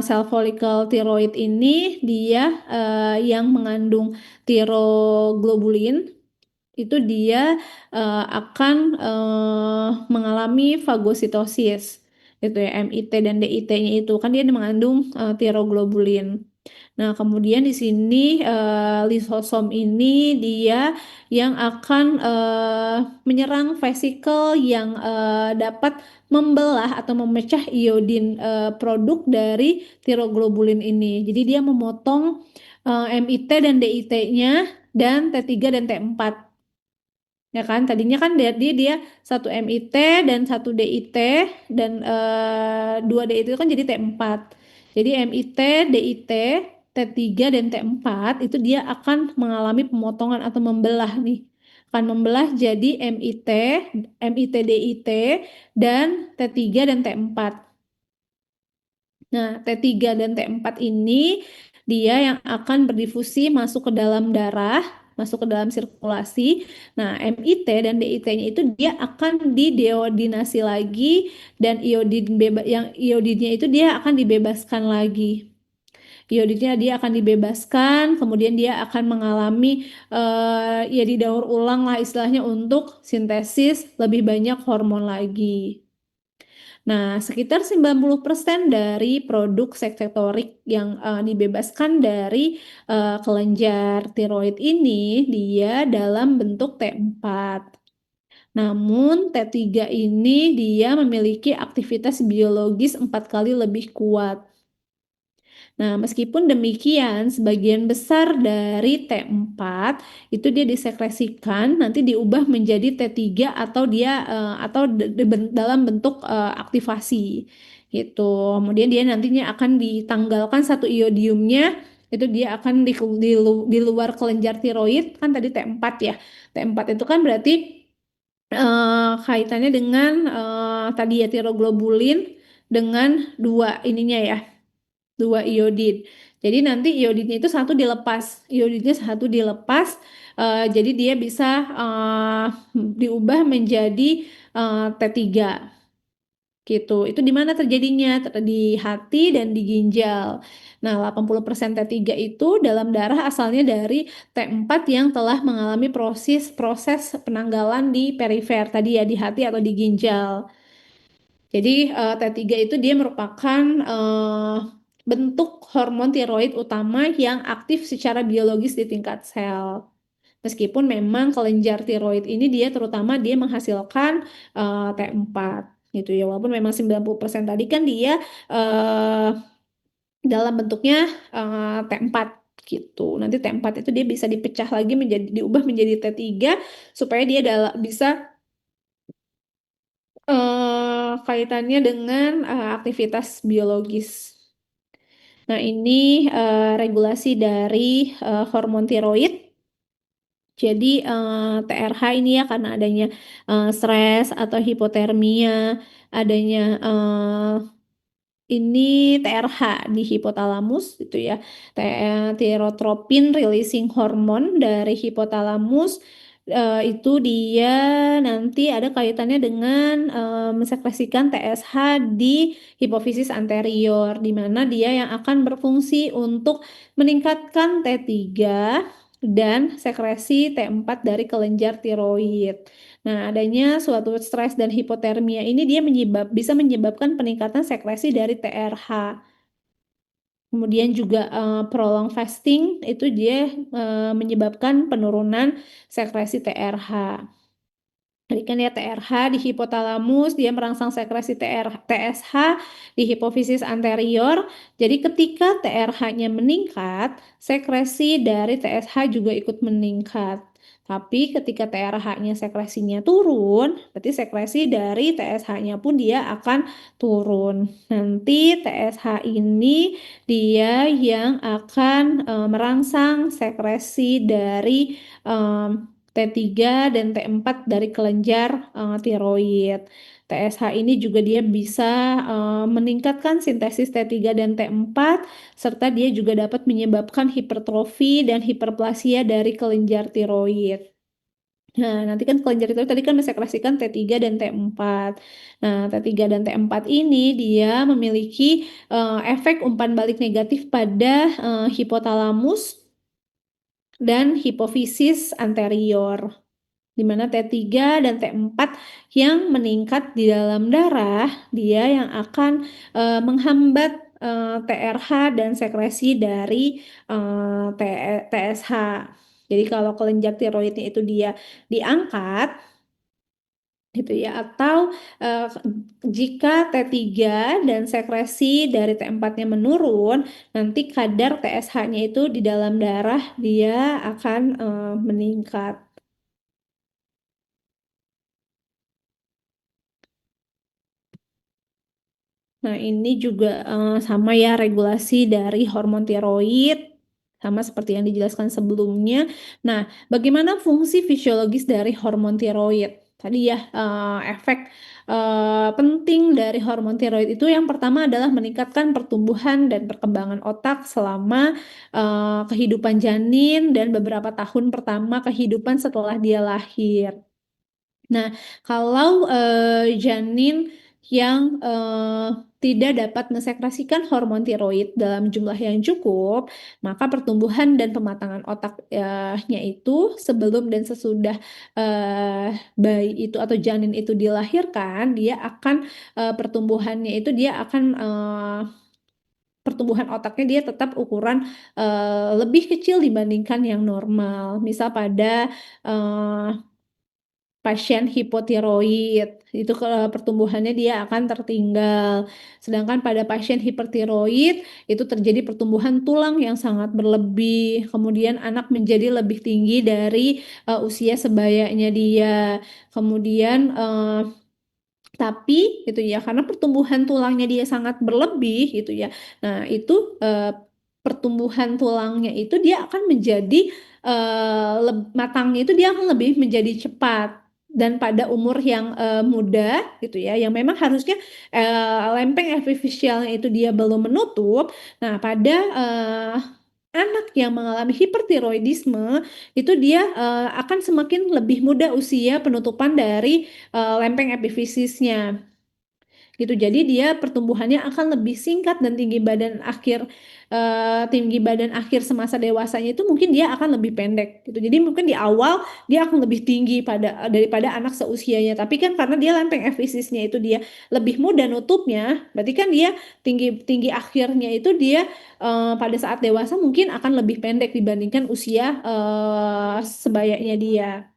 sel folikel tiroid ini dia yang mengandung tiroglobulin itu dia akan mengalami fagositosis itu ya MIT dan DIT-nya itu kan dia mengandung tiroglobulin. Nah, kemudian di sini lisosom ini dia yang akan menyerang vesikel yang dapat membelah atau memecah iodin produk dari tiroglobulin ini. Jadi dia memotong MIT dan DIT-nya dan T3 dan T4. Ya kan, tadinya kan dia satu MIT dan satu DIT dan dua DIT itu kan jadi T4. Jadi MIT, DIT, T3 dan T4 itu dia akan mengalami pemotongan atau membelah nih. Akan membelah jadi MIT, MIT DIT dan T3 dan T4. Nah, T3 dan T4 ini dia yang akan berdifusi masuk ke dalam darah, masuk ke dalam sirkulasi. Nah, MIT dan DIT-nya itu dia akan dideodinasi lagi dan yang iodidnya itu dia akan dibebaskan lagi. Iodidnya dia akan dibebaskan, kemudian dia akan mengalami ya didaur ulang lah istilahnya untuk sintesis lebih banyak hormon lagi. Nah, sekitar 90% dari produk sekretorik yang dibebaskan dari kelenjar tiroid ini dia dalam bentuk T4. Namun T3 ini dia memiliki aktivitas biologis 4 kali lebih kuat. Nah, meskipun demikian, sebagian besar dari T4 itu dia disekresikan nanti diubah menjadi T3 atau dia dalam bentuk aktivasi gitu. Kemudian dia nantinya akan ditanggalkan satu iodiumnya itu dia akan di luar kelenjar tiroid kan tadi T4 ya. T4 itu kan berarti kaitannya dengan tadi ya tiroglobulin dengan dua ininya ya dua iodid. Jadi nanti iodidnya itu satu dilepas, iodidnya satu dilepas, jadi dia bisa diubah menjadi T3 gitu. Itu di mana terjadinya? Di hati dan di ginjal. Nah, 80% T3 itu dalam darah asalnya dari T4 yang telah mengalami proses penanggalan di perifer tadi ya di hati atau di ginjal. Jadi T3 itu dia merupakan bentuk hormon tiroid utama yang aktif secara biologis di tingkat sel. Meskipun memang kelenjar tiroid ini dia terutama dia menghasilkan T4 gitu ya. Walaupun memang 90% tadi kan dia dalam bentuknya T4 gitu. Nanti T4 itu dia bisa dipecah lagi diubah menjadi T3 supaya dia bisa kaitannya dengan aktivitas biologis. Nah, ini regulasi dari hormon tiroid. Jadi TRH ini ya karena adanya stres atau hipotermia, adanya ini TRH di hipotalamus gitu ya. Tyrotropin releasing hormone dari hipotalamus itu dia nanti ada kaitannya dengan mensekresikan TSH di hipofisis anterior di mana dia yang akan berfungsi untuk meningkatkan T3 dan sekresi T4 dari kelenjar tiroid. Nah, adanya suatu stres dan hipotermia ini dia bisa menyebabkan peningkatan sekresi dari TRH. Kemudian juga, prolong fasting itu dia, menyebabkan penurunan sekresi TRH. Tadi kan ya TRH di hipotalamus, dia merangsang sekresi TSH di hipofisis anterior. Jadi ketika TRH-nya meningkat, sekresi dari TSH juga ikut meningkat. Tapi ketika TRH-nya sekresinya turun, berarti sekresi dari TSH-nya pun dia akan turun. Nanti TSH ini dia yang akan, merangsang sekresi dari, T3 dan T4 dari kelenjar tiroid. TSH ini juga dia bisa meningkatkan sintesis T3 dan T4 serta dia juga dapat menyebabkan hipertrofi dan hiperplasia dari kelenjar tiroid. Nah, nanti kan kelenjar tiroid tadi kan mensekresikan T3 dan T4. Nah, T3 dan T4 ini dia memiliki efek umpan balik negatif pada hipotalamus dan hipofisis anterior, di mana T3 dan T4 yang meningkat di dalam darah, dia yang akan menghambat TRH dan sekresi dari TSH. Jadi kalau kelenjar tiroidnya itu dia diangkat, gitu ya, atau jika T3 dan sekresi dari T4-nya menurun, nanti kadar TSH-nya itu di dalam darah dia akan meningkat. Nah, ini juga sama ya regulasi dari hormon tiroid, sama seperti yang dijelaskan sebelumnya. Nah, bagaimana fungsi fisiologis dari hormon tiroid? Tadi ya, efek penting dari hormon tiroid itu yang pertama adalah meningkatkan pertumbuhan dan perkembangan otak selama kehidupan janin dan beberapa tahun pertama kehidupan setelah dia lahir. Nah, kalau, janin yang, tidak dapat mensekresikan hormon tiroid dalam jumlah yang cukup, maka pertumbuhan dan pematangan otak, nya itu sebelum dan sesudah, bayi itu atau janin itu dilahirkan, dia akan, pertumbuhannya itu dia akan, pertumbuhan otaknya dia tetap ukuran, lebih kecil dibandingkan yang normal. Misal pada, eee pasien hipotiroid, itu pertumbuhannya dia akan tertinggal. Sedangkan pada pasien hipertiroid, itu terjadi pertumbuhan tulang yang sangat berlebih, kemudian anak menjadi lebih tinggi dari, usia sebayanya dia. Kemudian, tapi gitu ya, karena pertumbuhan tulangnya dia sangat berlebih gitu ya. Nah itu, pertumbuhan tulangnya itu dia akan menjadi, matangnya itu dia akan lebih menjadi cepat dan pada umur yang, muda gitu ya, yang memang harusnya, lempeng epifisialnya itu dia belum menutup. Nah pada, anak yang mengalami hipertiroidisme itu dia, akan semakin lebih muda usia penutupan dari lempeng epifisisnya, gitu. Jadi dia pertumbuhannya akan lebih singkat dan tinggi badan akhir semasa dewasanya itu mungkin dia akan lebih pendek, gitu. Jadi mungkin di awal dia akan lebih tinggi daripada anak seusianya, tapi kan karena dia lempeng efisisnya itu dia lebih muda nutupnya, berarti kan dia tinggi tinggi akhirnya itu dia, pada saat dewasa mungkin akan lebih pendek dibandingkan usia, sebayanya dia.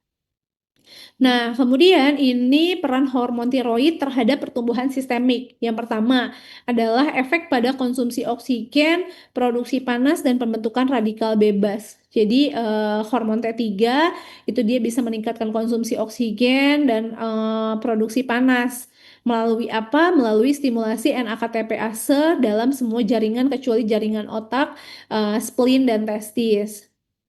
Nah, kemudian ini peran hormon tiroid terhadap pertumbuhan sistemik. Yang pertama adalah efek pada konsumsi oksigen, produksi panas, dan pembentukan radikal bebas. Jadi, hormon T3 itu dia bisa meningkatkan konsumsi oksigen dan produksi panas. Melalui apa? Melalui stimulasi NAKTPase dalam semua jaringan kecuali jaringan otak, spleen, dan testis.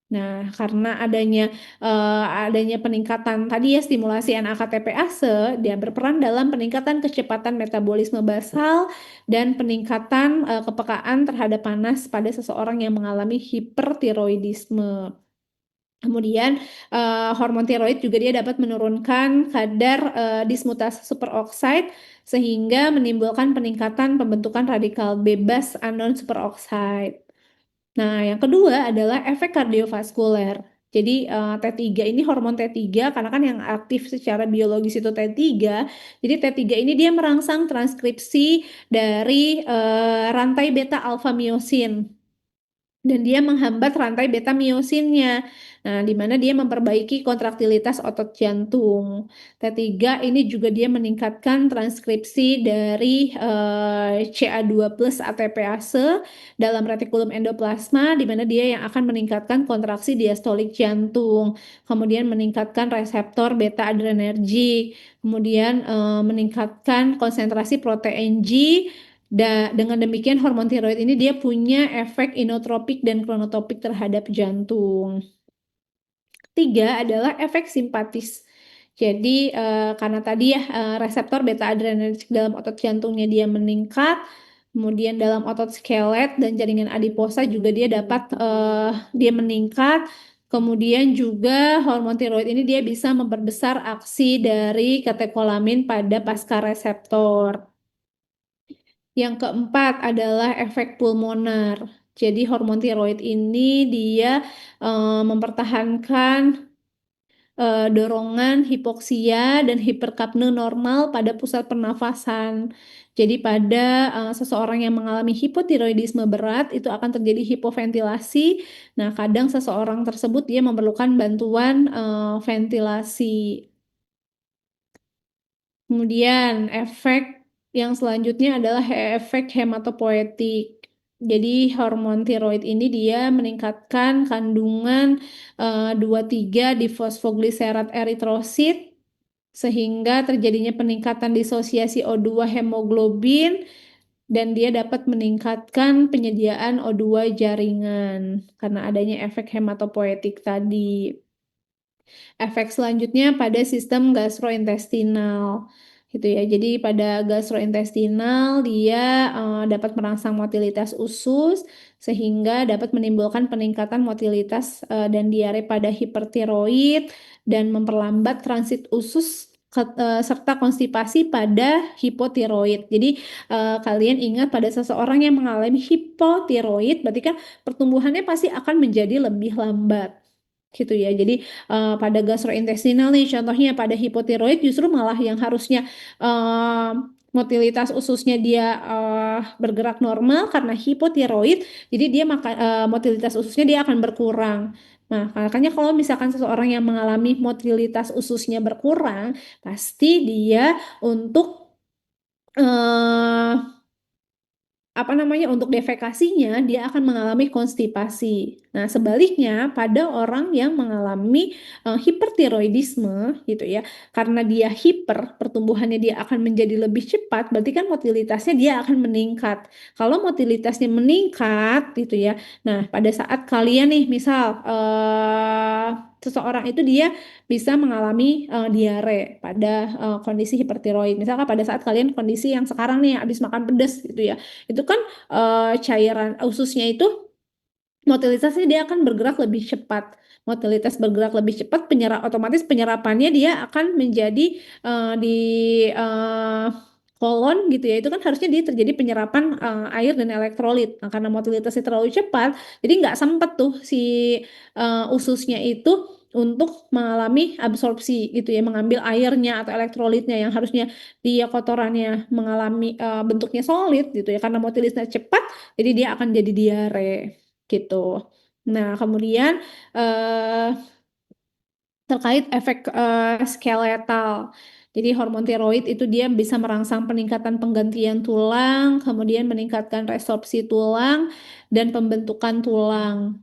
Nah, karena adanya peningkatan tadi ya stimulasi NAKTPase, dia berperan dalam peningkatan kecepatan metabolisme basal dan peningkatan, kepekaan terhadap panas pada seseorang yang mengalami hipertiroidisme. Kemudian, hormon tiroid juga dia dapat menurunkan kadar, dismutase superoksida sehingga menimbulkan peningkatan pembentukan radikal bebas anon superoksida. Nah, yang kedua adalah efek kardiovaskuler. Jadi T3 ini hormon T3 karena kan yang aktif secara biologis itu T3. Jadi T3 ini dia merangsang transkripsi dari rantai beta alfa miosin dan dia menghambat rantai beta miosinnya. Nah, di mana dia memperbaiki kontraktilitas otot jantung. T3 ini juga dia meningkatkan transkripsi dari CA2 plus ATPase dalam retikulum endoplasma, di mana dia yang akan meningkatkan kontraksi diastolik jantung, kemudian meningkatkan reseptor beta adrenergic, kemudian meningkatkan konsentrasi protein G. Dengan demikian hormon tiroid ini dia punya efek inotropik dan kronotropik terhadap jantung. Ketiga adalah efek simpatis. Jadi karena tadi ya reseptor beta adrenergic dalam otot jantungnya dia meningkat, kemudian dalam otot skelet dan jaringan adiposa juga dia dapat dia meningkat. Kemudian juga hormon tiroid ini dia bisa memperbesar aksi dari katekolamin pada pasca reseptor. Yang keempat adalah efek pulmoner. Jadi hormon tiroid ini dia mempertahankan dorongan hipoksia dan hiperkapne normal pada pusat pernafasan. Jadi pada seseorang yang mengalami hipotiroidisme berat itu akan terjadi hipoventilasi. Nah, kadang seseorang tersebut dia memerlukan bantuan ventilasi. Kemudian efek yang selanjutnya adalah efek hematopoietik. Jadi hormon tiroid ini dia meningkatkan kandungan 23 di fosfogliserat eritrosit sehingga terjadinya peningkatan disosiasi O2 hemoglobin dan dia dapat meningkatkan penyediaan O2 jaringan karena adanya efek hematopoietik tadi. Efek selanjutnya pada sistem gastrointestinal gitu ya. Jadi pada gastrointestinal dia dapat merangsang motilitas usus sehingga dapat menimbulkan peningkatan motilitas dan diare pada hipertiroid dan memperlambat transit usus serta konstipasi pada hipotiroid. Jadi kalian ingat pada seseorang yang mengalami hipotiroid berarti kan pertumbuhannya pasti akan menjadi lebih lambat gitu ya. Jadi pada gastrointestinal nih contohnya pada hipotiroid justru malah yang harusnya motilitas ususnya dia bergerak normal karena hipotiroid, jadi dia motilitas ususnya dia akan berkurang. Nah, makanya kalau misalkan seseorang yang mengalami motilitas ususnya berkurang, pasti dia untuk eh, apa namanya untuk defekasinya dia akan mengalami konstipasi. Nah, sebaliknya pada orang yang mengalami hipertiroidisme gitu ya, karena dia hiper, pertumbuhannya dia akan menjadi lebih cepat, berarti kan motilitasnya dia akan meningkat. Kalau motilitasnya meningkat gitu ya. Nah, pada saat kalian nih misal seseorang itu dia bisa mengalami diare pada kondisi hipertiroid. Misalkan pada saat kalian kondisi yang sekarang nih habis makan pedas gitu ya itu kan cairan ususnya itu motilitasnya dia akan bergerak lebih cepat. Motilitas bergerak lebih cepat, otomatis penyerapannya dia akan menjadi di eh, kolon gitu ya. Itu kan harusnya dia terjadi penyerapan air dan elektrolit. Nah, karena motilitasnya terlalu cepat, jadi nggak sempet tuh si ususnya itu untuk mengalami absorpsi gitu ya, mengambil airnya atau elektrolitnya yang harusnya dia kotorannya mengalami bentuknya solid gitu ya, karena motilitasnya cepat, jadi dia akan jadi diare gitu. Nah, kemudian eh, terkait efek skeletal. Jadi hormon tiroid itu dia bisa merangsang peningkatan penggantian tulang, kemudian meningkatkan resorpsi tulang dan pembentukan tulang.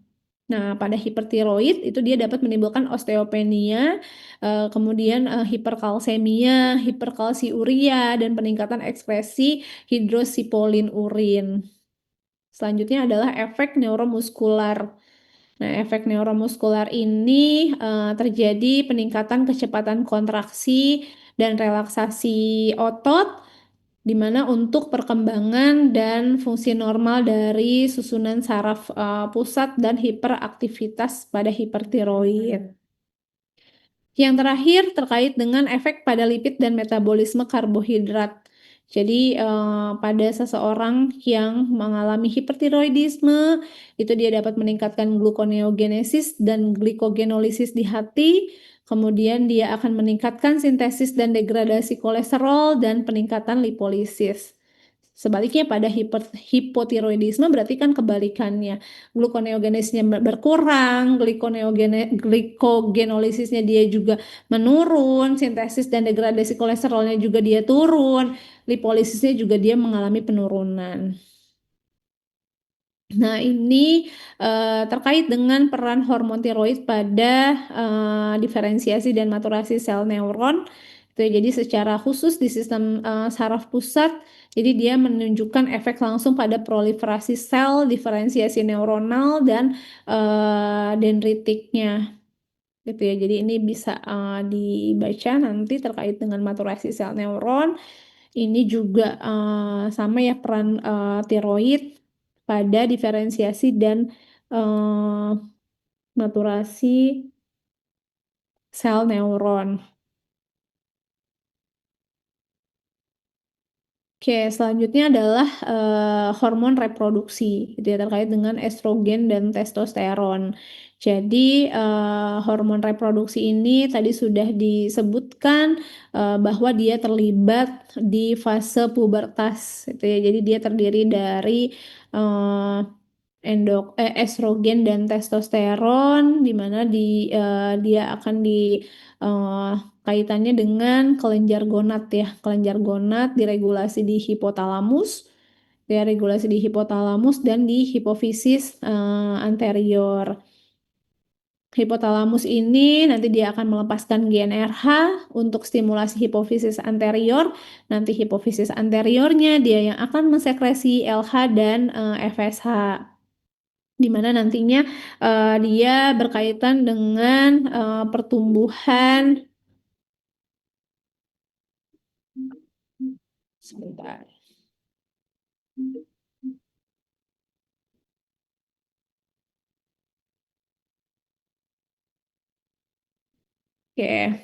Nah, pada hipertiroid itu dia dapat menimbulkan osteopenia, kemudian hiperkalsemia, hiperkalsiuria, dan peningkatan ekspresi hidrosipolin urin. Selanjutnya adalah efek neuromuskular. Nah, efek neuromuskular ini terjadi peningkatan kecepatan kontraksi dan relaksasi otot, di mana untuk perkembangan dan fungsi normal dari susunan saraf pusat dan hiperaktivitas pada hipertiroid. Yang terakhir terkait dengan efek pada lipid dan metabolisme karbohidrat. Jadi pada seseorang yang mengalami hipertiroidisme itu dia dapat meningkatkan gluconeogenesis dan glikogenolisis di hati. Kemudian dia akan meningkatkan sintesis dan degradasi kolesterol dan peningkatan lipolisis. Sebaliknya pada hipotiroidisme berarti kan kebalikannya. Gluconeogenesisnya berkurang, glikogenolisisnya dia juga menurun, sintesis dan degradasi kolesterolnya juga dia turun, lipolisisnya juga dia mengalami penurunan. Nah, ini terkait dengan peran hormon tiroid pada diferensiasi dan maturasi sel neuron. Jadi secara khusus di sistem saraf pusat, jadi dia menunjukkan efek langsung pada proliferasi sel, diferensiasi neuronal dan dendritiknya. Gitu ya. Jadi ini bisa dibaca nanti terkait dengan maturasi sel neuron. Ini juga sama ya peran tiroid pada diferensiasi dan eh, maturasi sel neuron. Oke, selanjutnya adalah hormon reproduksi, gitu ya, terkait dengan estrogen dan testosteron. Jadi, hormon reproduksi ini tadi sudah disebutkan bahwa dia terlibat di fase pubertas, gitu ya. Jadi dia terdiri dari eh, estrogen dan testosteron, di mana dia akan eh, kaitannya dengan kelenjar gonad ya. Kelenjar gonad diregulasi di hipotalamus, ya regulasi di hipotalamus dan di hipofisis anterior. Hipotalamus ini nanti dia akan melepaskan GnRH untuk stimulasi hipofisis anterior. Nanti hipofisis anteriornya dia yang akan mensekresi LH dan FSH, di mana nantinya dia berkaitan dengan pertumbuhan. Sebentar. Oke.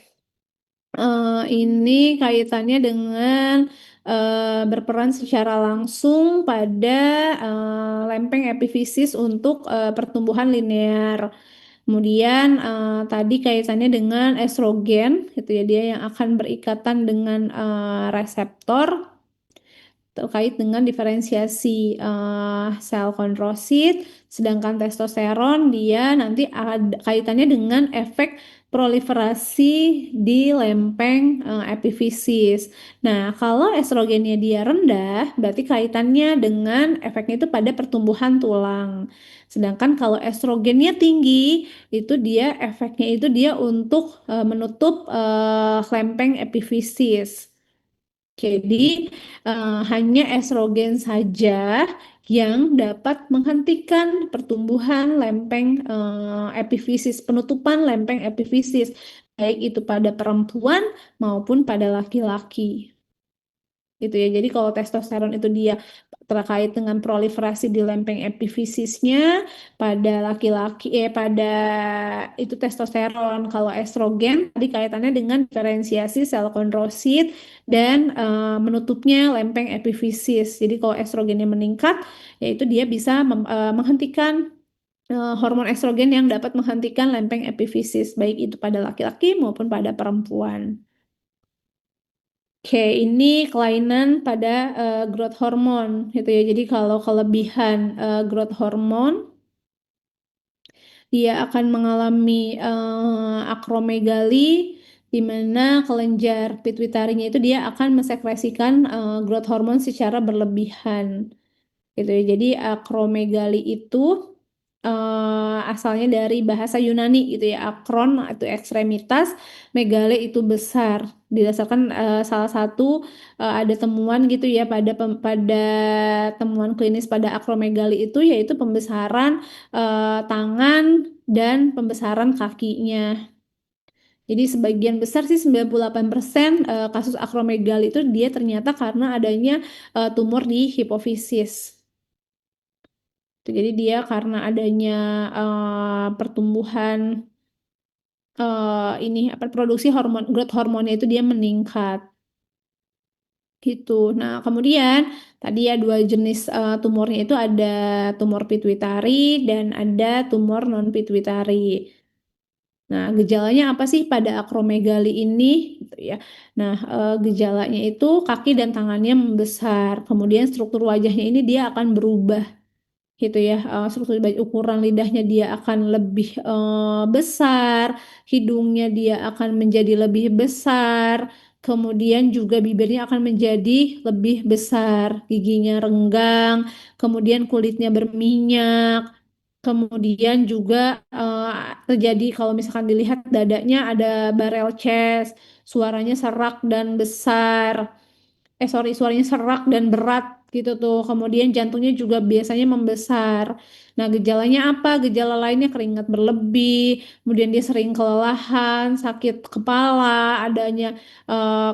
Ini kaitannya dengan berperan secara langsung pada lempeng epifisis untuk pertumbuhan linear. Kemudian tadi kaitannya dengan estrogen, gitu ya, dia yang akan berikatan dengan reseptor terkait dengan diferensiasi sel kondrosit, sedangkan testosteron dia nanti ada kaitannya dengan efek proliferasi di lempeng epifisis. Nah, kalau estrogennya dia rendah, berarti kaitannya dengan efeknya itu pada pertumbuhan tulang. Sedangkan kalau estrogennya tinggi, itu dia efeknya itu dia untuk menutup lempeng epifisis. Jadi hanya estrogen saja yang dapat menghentikan pertumbuhan lempeng epifisis, penutupan lempeng epifisis, baik itu pada perempuan maupun pada laki-laki. Gitu ya. Jadi kalau testosteron itu dia terkait dengan proliferasi di lempeng epifisisnya, pada laki-laki pada itu testosteron. Kalau estrogen tadi kaitannya dengan diferensiasi sel kondrosit dan menutupnya lempeng epifisis. Jadi kalau estrogennya meningkat, yaitu dia bisa menghentikan hormon estrogen yang dapat menghentikan lempeng epifisis, baik itu pada laki-laki maupun pada perempuan. Oke, ini kelainan pada growth hormone gitu ya. Jadi kalau kelebihan growth hormone, dia akan mengalami akromegali, di mana kelenjar pituitarinya itu dia akan mensekresikan growth hormone secara berlebihan. Gitu ya. Jadi akromegali itu asalnya dari bahasa Yunani gitu ya. Akron itu ekstremitas, megale itu besar. Didasarkan salah satu ada temuan gitu ya pada temuan klinis pada akromegali itu yaitu pembesaran tangan dan pembesaran kakinya. Jadi sebagian besar sih 98% kasus akromegali itu dia ternyata karena adanya tumor di hipofisis. Jadi dia karena adanya pertumbuhan ini apa produksi hormon growth hormonnya itu dia meningkat. gitu. Nah, kemudian tadi ya dua jenis tumornya itu ada tumor pituitari dan ada tumor non pituitari. Nah, gejalanya apa sih pada akromegali ini? Gitu ya. Nah, gejalanya itu kaki dan tangannya membesar. Kemudian struktur wajahnya ini dia akan berubah gitu ya. Struktur ukuran lidahnya dia akan lebih besar, hidungnya dia akan menjadi lebih besar, kemudian juga bibirnya akan menjadi lebih besar, giginya renggang, kemudian kulitnya berminyak. Kemudian juga terjadi kalau misalkan dilihat dadanya ada barrel chest, suaranya serak dan besar. Suaranya serak dan berat gitu tuh. Kemudian jantungnya juga biasanya membesar. Nah, gejalanya apa? Gejala lainnya keringat berlebih, kemudian dia sering kelelahan, sakit kepala, adanya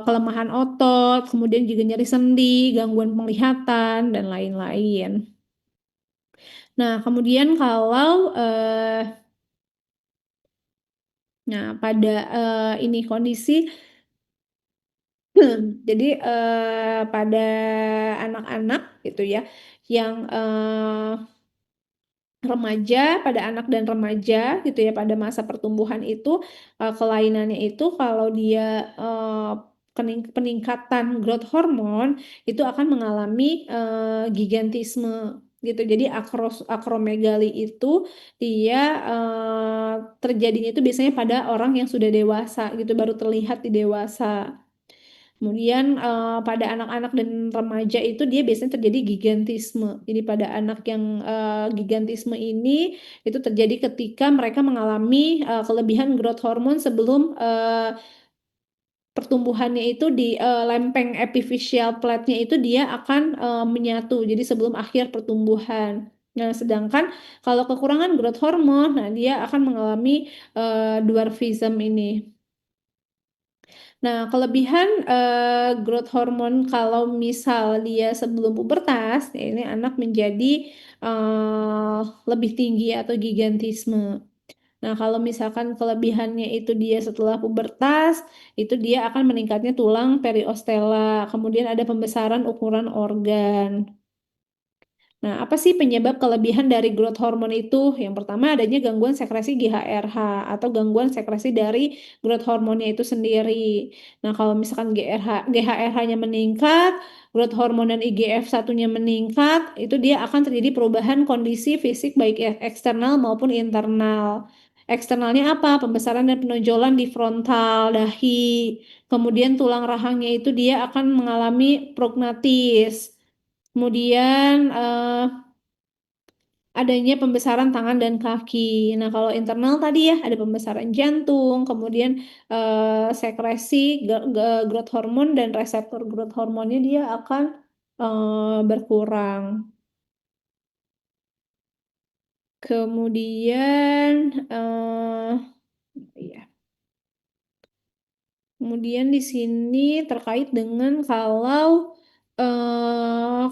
kelemahan otot, kemudian juga nyeri sendi, gangguan penglihatan, dan lain-lain. Nah, kemudian kalau pada ini kondisi, jadi pada anak-anak gitu ya, yang remaja, pada anak dan remaja gitu ya, pada masa pertumbuhan itu kelainannya itu kalau dia peningkatan growth hormone itu akan mengalami gigantisme gitu. Jadi akromegali itu dia terjadinya itu biasanya pada orang yang sudah dewasa gitu, baru terlihat di dewasa. Kemudian pada anak-anak dan remaja itu dia biasanya terjadi gigantisme. Jadi pada anak yang gigantisme ini itu terjadi ketika mereka mengalami kelebihan growth hormone sebelum pertumbuhannya itu di lempeng epiphyseal plate-nya itu dia akan menyatu. Jadi sebelum akhir pertumbuhan. Nah, sedangkan kalau kekurangan growth hormone, nah dia akan mengalami dwarfism ini. Nah, kelebihan growth hormone kalau misal dia sebelum pubertas, ya ini anak menjadi lebih tinggi atau gigantisme. Nah, kalau misalkan kelebihannya itu dia setelah pubertas, itu dia akan meningkatnya tulang periostela, kemudian ada pembesaran ukuran organ. Nah, apa sih penyebab kelebihan dari growth hormone itu? Yang pertama adanya gangguan sekresi GHRH atau gangguan sekresi dari growth hormonnya itu sendiri. Nah, kalau misalkan GHRH-nya meningkat, growth hormone dan IGF-1-nya meningkat, itu dia akan terjadi perubahan kondisi fisik baik eksternal maupun internal. Eksternalnya apa? Pembesaran dan penonjolan di frontal, dahi. Kemudian tulang rahangnya itu dia akan mengalami prognatis. Kemudian adanya pembesaran tangan dan kaki. Nah, kalau internal tadi ya ada pembesaran jantung, kemudian sekresi growth hormone dan reseptor growth hormonnya dia akan berkurang. Kemudian ya. Kemudian di sini terkait dengan kalau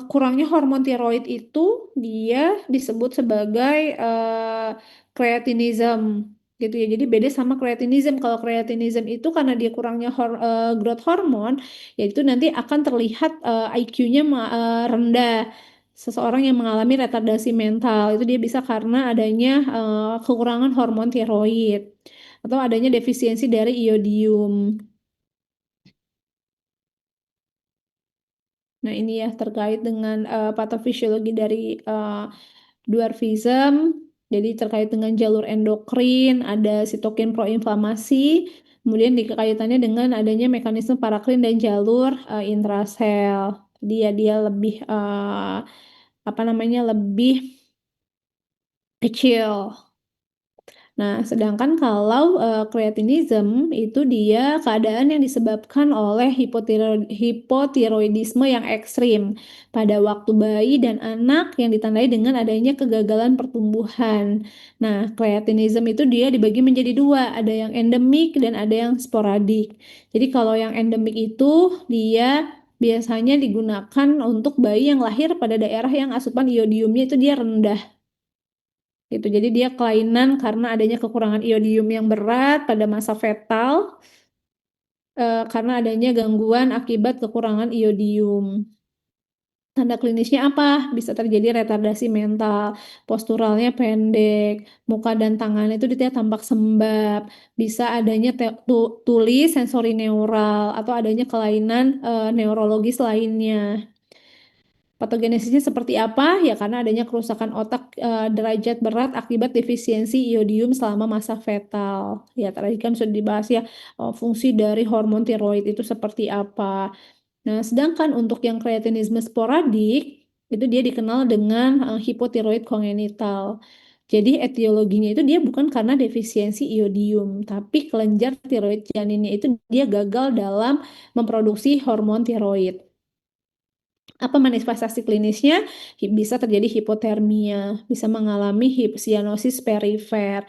kurangnya hormon tiroid itu dia disebut sebagai kreatinism gitu ya. Jadi beda sama kreatinism. Kalau kreatinism itu karena dia kurangnya growth hormone, yaitu nanti akan terlihat IQ-nya rendah. Seseorang yang mengalami retardasi mental itu dia bisa karena adanya kekurangan hormon tiroid atau adanya defisiensi dari iodium. Nah, ini ya terkait dengan patofisiologi dari dwarfism. Jadi terkait dengan jalur endokrin, ada sitokin proinflamasi, kemudian dikaitannya dengan adanya mekanisme parakrin dan jalur intrasel. Dia lebih apa namanya lebih kecil. Nah, sedangkan kalau kreatinism itu dia keadaan yang disebabkan oleh hipotiroidisme yang ekstrim pada waktu bayi dan anak yang ditandai dengan adanya kegagalan pertumbuhan. Nah, kreatinism itu dia dibagi menjadi dua, ada yang endemik dan ada yang sporadik. Jadi kalau yang endemik itu dia biasanya digunakan untuk bayi yang lahir pada daerah yang asupan iodiumnya itu dia rendah gitu. Jadi dia kelainan karena adanya kekurangan iodium yang berat pada masa fetal. karena adanya gangguan akibat kekurangan iodium. Tanda klinisnya apa? Bisa terjadi retardasi mental, posturalnya pendek, muka dan tangan itu dia tampak sembab, bisa adanya tuli sensori neural atau adanya kelainan neurologis lainnya. Patogenesisnya seperti apa? Ya karena adanya kerusakan otak derajat berat akibat defisiensi iodium selama masa fetal. Ya tadi kan sudah dibahas ya fungsi dari hormon tiroid itu seperti apa. Nah, sedangkan untuk yang kreatinisme sporadik itu dia dikenal dengan hipotiroid kongenital. Jadi etiologinya itu dia bukan karena defisiensi iodium, tapi kelenjar tiroid janinnya itu dia gagal dalam memproduksi hormon tiroid. Apa manifestasi klinisnya? Bisa terjadi hipotermia, bisa mengalami cyanosis perifer,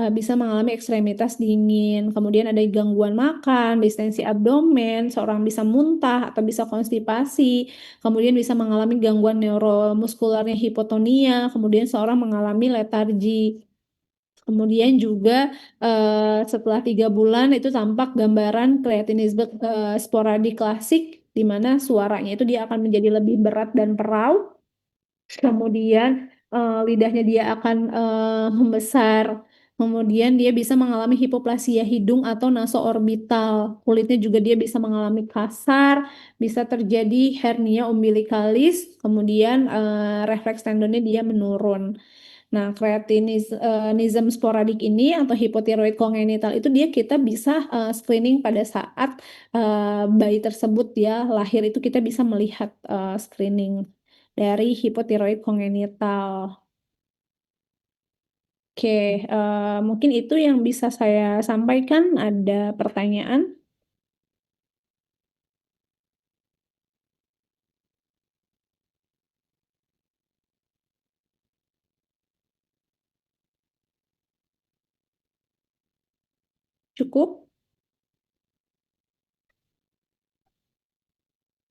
bisa mengalami ekstremitas dingin, kemudian ada gangguan makan, distensi abdomen, seorang bisa muntah atau bisa konstipasi, kemudian bisa mengalami gangguan neuromuskularnya hipotonia, kemudian seorang mengalami letargi. Kemudian juga setelah 3 bulan itu tampak gambaran kreatinisme sporadik klasik, di mana suaranya itu dia akan menjadi lebih berat dan perau. Kemudian lidahnya dia akan membesar. Kemudian dia bisa mengalami hipoplasia hidung atau nasoorbital. Kulitnya juga dia bisa mengalami kasar, bisa terjadi hernia umbilikalis, kemudian refleks tendonnya dia menurun. Nah, kreatinism sporadik ini atau hipotiroid kongenital itu dia kita bisa screening pada saat bayi tersebut ya lahir itu kita bisa melihat screening dari hipotiroid kongenital. Oke, mungkin itu yang bisa saya sampaikan. Ada pertanyaan? Cukup?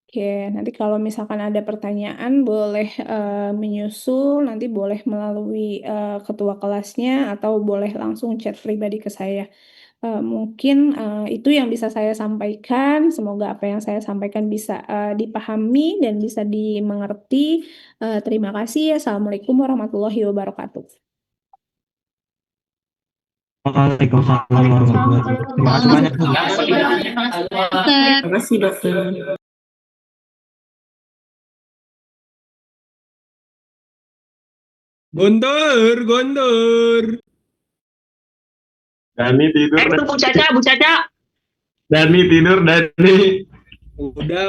Oke, nanti kalau misalkan ada pertanyaan boleh menyusul, nanti boleh melalui ketua kelasnya atau boleh langsung chat pribadi ke saya. Mungkin itu yang bisa saya sampaikan. Semoga apa yang saya sampaikan bisa dipahami dan bisa dimengerti. Terima kasih. Assalamualaikum warahmatullahi wabarakatuh. Waalaikumsalam warahmatullahi wabarakatuh. Terima kasih banyak, Bu. Terima kasih, dokter. Gontor, Gontor. Dani tidur. Bu Caca. Dani tidur, Dani. Udah,